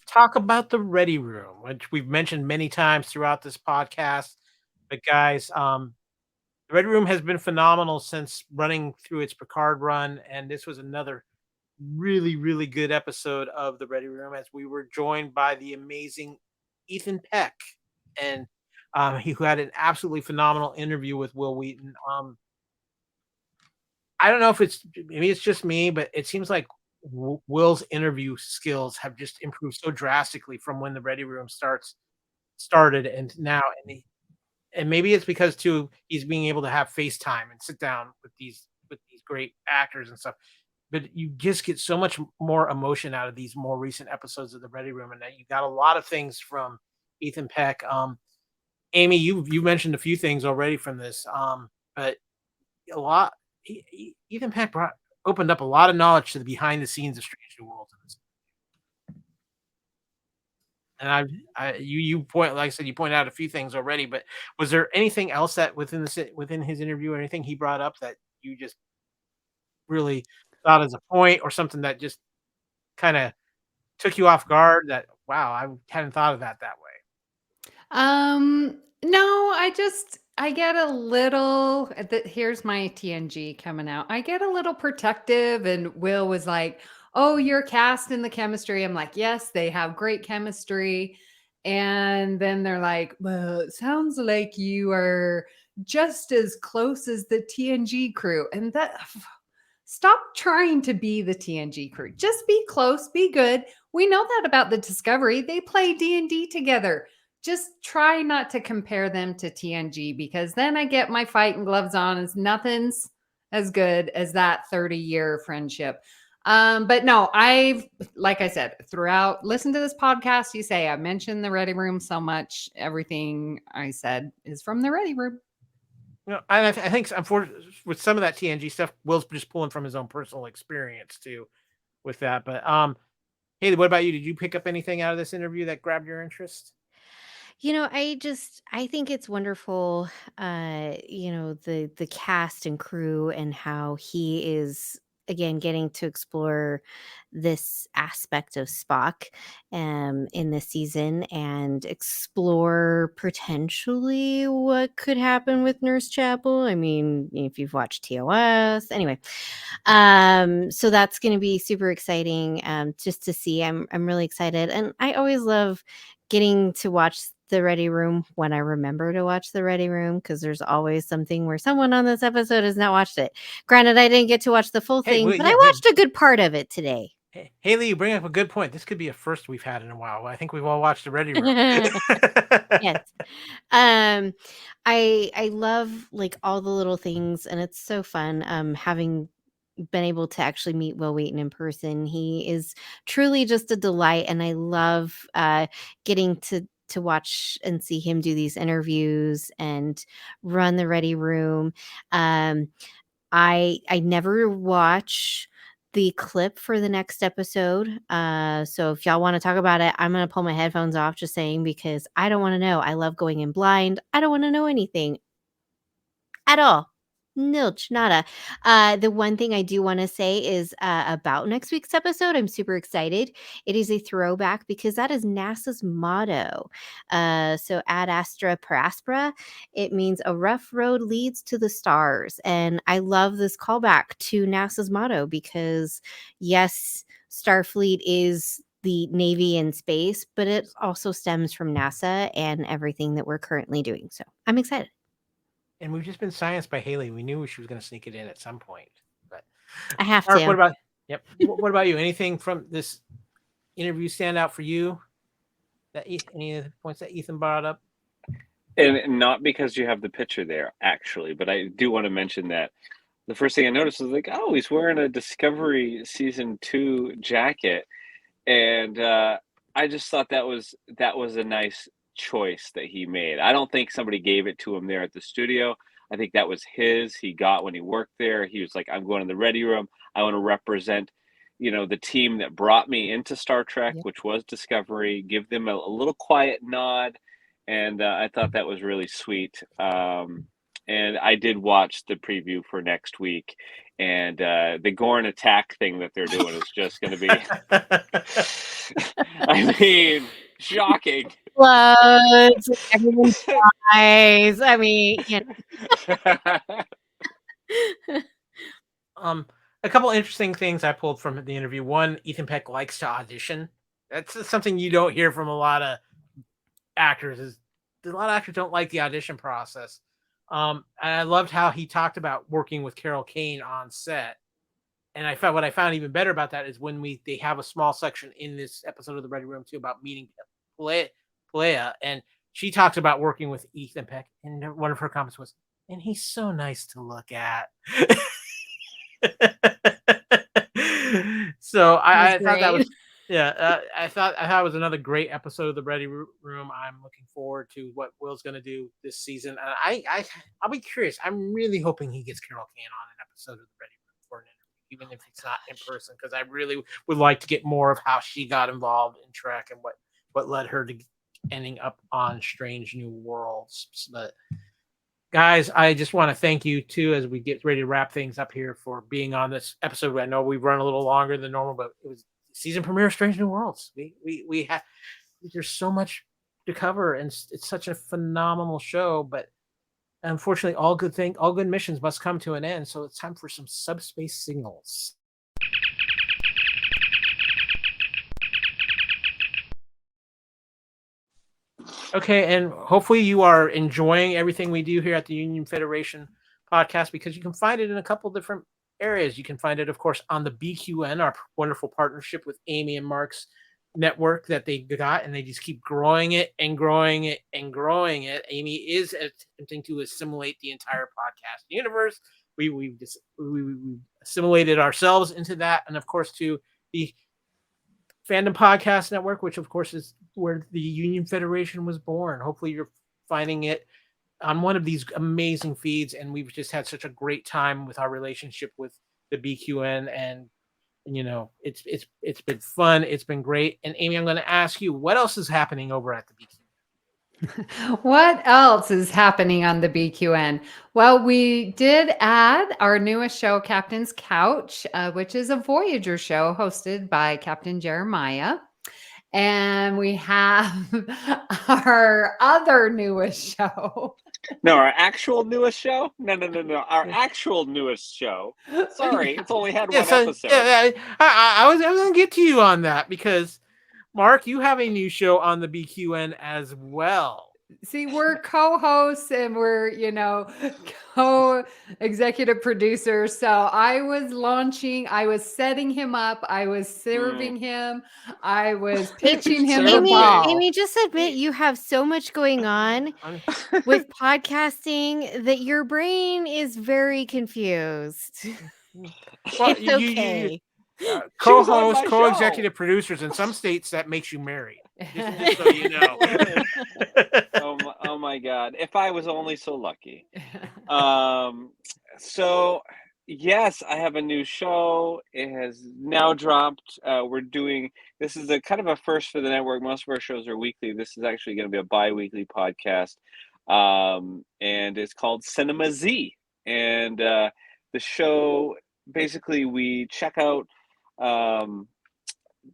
talk about the Ready Room, which we've mentioned many times throughout this podcast. But guys, the Ready Room has been phenomenal since running through its Picard run, and this was another really, really good episode of the Ready Room, as we were joined by the amazing Ethan Peck, and he had an absolutely phenomenal interview with Will Wheaton. I don't know if maybe it's just me, but it seems like Will's interview skills have just improved so drastically from when the Ready Room started and now, and maybe it's because too he's being able to have FaceTime and sit down with these great actors and stuff. but you just get so much more emotion out of these more recent episodes of the Ready Room, and that you got a lot of things from Ethan Peck. Amy, you mentioned a few things already from this, but a lot. Ethan Peck opened up a lot of knowledge to the behind the scenes of Strange New Worlds. And you point, like I said, you pointed out a few things already, but was there anything else that within his interview or anything he brought up that you just really thought as a point, or something that just kind of took you off guard, that wow, I hadn't thought of that way? No, I get a little, here's my TNG coming out. I get a little protective, and Will was like, "Oh, you're cast in the chemistry." I'm like, "Yes, they have great chemistry." And then they're like, "Well, it sounds like you are just as close as the TNG crew." And that, stop trying to be the TNG crew. Just be close, be good. We know that about the Discovery. They play D&D together. Just try not to compare them to TNG, because then I get my fighting gloves on, as nothing's as good as that 30-year friendship. But no, like I said, throughout, listen to this podcast, you say I mentioned the Ready Room so much. Everything I said is from the Ready Room. I think with some of that TNG stuff, Will's just pulling from his own personal experience too with that. But Haley, what about you? Did you pick up anything out of this interview that grabbed your interest? I think it's wonderful, the cast and crew, and how he is again getting to explore this aspect of Spock in this season, and explore potentially what could happen with Nurse Chapel. I mean, if you've watched TOS, anyway. So that's going to be super exciting, just to see. I'm really excited, and I always love getting to watch the Ready Room when I remember to watch the Ready Room, because there's always something where someone on this episode has not watched it. Granted, I didn't get to watch the full thing, but I watched a good part of it today. Haley, you bring up a good point. This could be a first we've had in a while. I think we've all watched the Ready Room. Yes. I love like all the little things, and it's so fun having been able to actually meet Will Wheaton in person. He is truly just a delight, and I love getting to watch and see him do these interviews and run the Ready Room. I never watch the clip for the next episode. So if y'all want to talk about it, I'm going to pull my headphones off, just saying, because I don't want to know. I love going in blind. I don't want to know anything at all. Nilch, nada. The one thing I do want to say is about next week's episode. I'm super excited. It is a throwback, because that is NASA's motto. So ad astra per aspera, it means a rough road leads to the stars. And I love this callback to NASA's motto, because yes, Starfleet is the Navy in space, but it also stems from NASA and everything that we're currently doing. So I'm excited. And we've just been scienced by Haley. We knew she was going to sneak it in at some point. But I have Mark, to. What about you? Anything from this interview stand out for you? Any of the points that Ethan brought up? And not because you have the picture there, actually, but I do want to mention that the first thing I noticed was like, oh, he's wearing a Discovery Season 2 jacket. And I just thought that was a nice choice that he made. I don't think somebody gave it to him there at the studio. I think that was he got when he worked there. He was like, I'm going to the Ready Room. I want to represent, the team that brought me into Star Trek, which was Discovery, give them a little quiet nod. And I thought that was really sweet. And I did watch the preview for next week. And the Gorn attack thing that they're doing is just going to be, I mean, shocking. Floods, everyone dies. I mean, a couple interesting things I pulled from the interview. One, Ethan Peck likes to audition. That's something you don't hear from a lot of actors. A lot of actors don't like the audition process. And I loved how he talked about working with Carol Kane on set. And what I found even better about that is when they have a small section in this episode of the Ready Room too about meeting Playa, and she talks about working with Ethan Peck, and one of her comments was, "And he's so nice to look at." So I was thought that was great. I thought it was another great episode of the Ready Room. I'm looking forward to what Will's going to do this season. And I'll be curious. I'm really hoping he gets Carol Kane on an episode of the Ready Room for an interview, even if it's not in person, because I really would like to get more of how she got involved in Trek and what led her to ending up on Strange New Worlds. But guys, I just want to thank you too as we get ready to wrap things up here for being on this episode. I know we've run a little longer than normal, but it was season premiere of Strange New Worlds. We have there's so much to cover, and it's such a phenomenal show. But unfortunately, all good missions must come to an end. So it's time for some subspace signals. Okay, and hopefully you are enjoying everything we do here at the Union Federation podcast, because you can find it in a couple different areas. You can find it, of course, on the BQN, our wonderful partnership with Amy and Mark's network that they got, and they just keep growing it and growing it and growing it. Amy is attempting to assimilate the entire podcast universe. We assimilated ourselves into that, and of course to the Fandom Podcast Network, which of course is where the Union Federation was born. Hopefully you're finding it on one of these amazing feeds, and we've just had such a great time with our relationship with the BQN, and it's been fun. It's been great. And Amy, I'm going to ask you, what else is happening over at the BQN? What else is happening on the BQN? Well, we did add our newest show, Captain's Couch, which is a Voyager show hosted by Captain Jeremiah. And we have our other newest show. No, our actual newest show? No. Our actual newest show. Sorry, it's only had one episode. I was going to get to you on that, because Mark, you have a new show on the BQN as well. See, we're co-hosts and we're, co-executive producers. So I was setting him up. I was serving him. I was pitching him the ball. Amy, just admit you have so much going on with podcasting that your brain is very confused. Well, it's okay. Co-host, co-executive producers. In some states, that makes you married. Just so you know. Oh my God! If I was only so lucky. So yes, I have a new show. It has now dropped. This is a kind of a first for the network. Most of our shows are weekly. This is actually going to be a bi-weekly podcast, and it's called Cinema Z. And the show, basically, we check out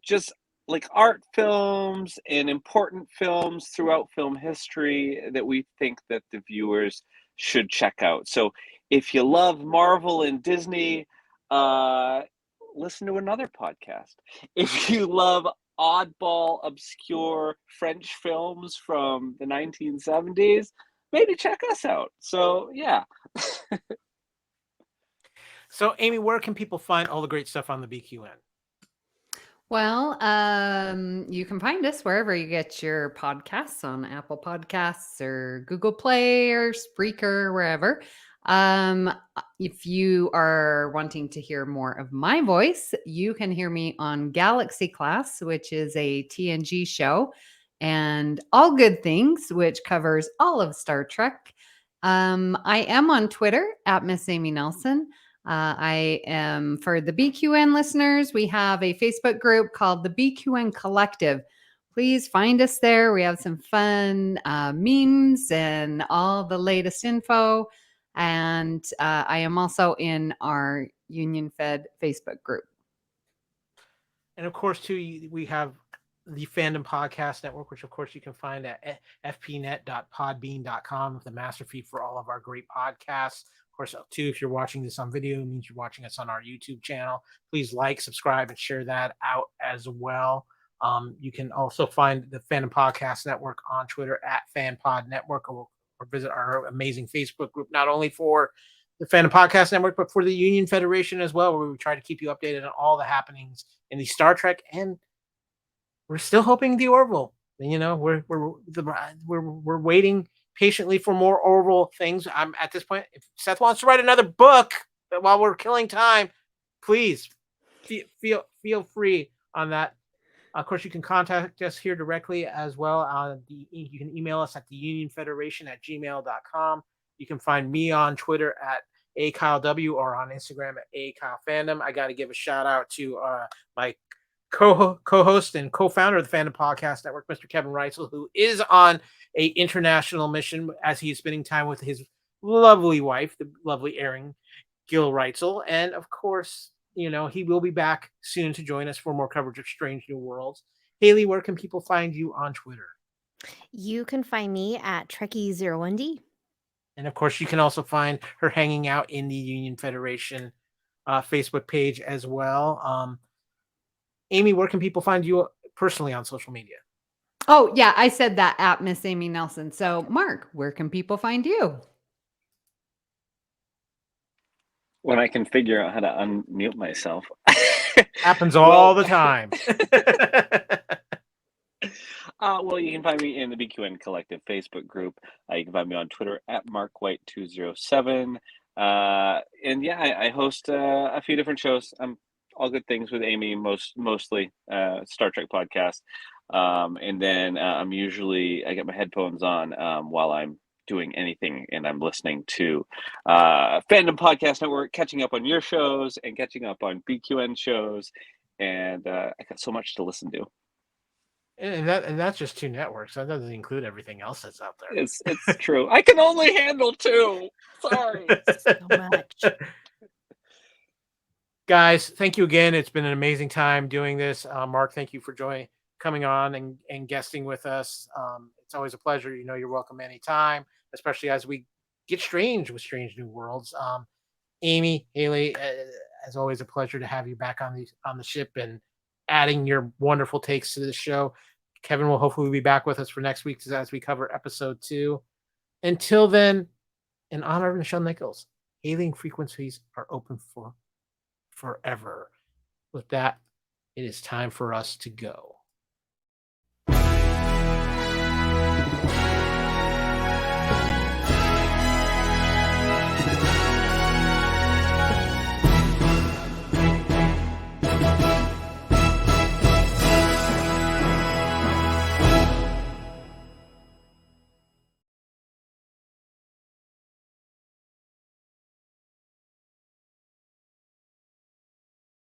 just like art films and important films throughout film history that we think that the viewers should check out. So if you love Marvel and Disney, listen to another podcast. If you love oddball, obscure French films from the 1970s, maybe check us out. So yeah. So Amy, where can people find all the great stuff on the BQN? Well, you can find us wherever you get your podcasts, on Apple Podcasts or Google Play or Spreaker, wherever. If you are wanting to hear more of my voice, you can hear me on Galaxy Class, which is a TNG show, and All Good Things, which covers all of Star Trek. I am on Twitter at Miss Amy Nelson. I am, for the BQN listeners, we have a Facebook group called the BQN Collective. Please find us there. We have some fun memes and all the latest info. And I am also in our Union Fed Facebook group. And of course, too, we have the Fandom Podcast Network, which of course you can find at fpnet.podbean.com, the master feed for all of our great podcasts. Of course, too, if you're watching this on video, it means you're watching us on our YouTube channel. Please like, subscribe, and share that out as well. You can also find the Fandom Podcast Network on Twitter at FanPod Network, or visit our amazing Facebook group, not only for the Fandom Podcast Network, but for the Union Federation as well, where we try to keep you updated on all the happenings in the Star Trek, and we're still hoping the Orville. We're waiting patiently for more Orville things. I'm at this point, if Seth wants to write another book while we're killing time, please feel free on that. Of course, you can contact us here directly as well. You can email us at theunionfederation@gmail.com. You can find me on Twitter at AKyleW or on Instagram at AKyleFandom. I got to give a shout out to my co-host and co-founder of the Fandom Podcast Network, Mr. Kevin Reitzel, who is on a international mission as he is spending time with his lovely wife, the lovely Erin Gil Reitzel. And of course, he will be back soon to join us for more coverage of Strange New Worlds. Haley, where can people find you on Twitter? You can find me at Trekkie01D. And of course, you can also find her hanging out in the Union Federation Facebook page as well. Amy, where can people find you personally on social media? Oh, yeah, I said that at Miss Amy Nelson. So, Mark, where can people find you? When I can figure out how to unmute myself. Happens all the time. Well, you can find me in the BQN Collective Facebook group. You can find me on Twitter at MarkWhite207. And yeah, I host a few different shows. All good things with Amy, mostly Star Trek podcast. And then I get my headphones on while I'm doing anything, and I'm listening to Fandom Podcast Network, catching up on your shows and catching up on BQN shows. And I got so much to listen to. And that's just 2 networks. That doesn't include everything else that's out there. It's true. I can only handle 2. Sorry. So much. Guys, thank you again. It's been an amazing time doing this. Mark, thank you for coming on and guesting with us. It's always a pleasure. You're welcome anytime, especially as we get strange with Strange New Worlds. Amy, Haley, as always, a pleasure to have you back on the ship and adding your wonderful takes to the show. Kevin will hopefully be back with us for next week as we cover episode 2. Until then, in honor of Michelle Nichols, hailing frequencies are open for forever. With that, it is time for us to go.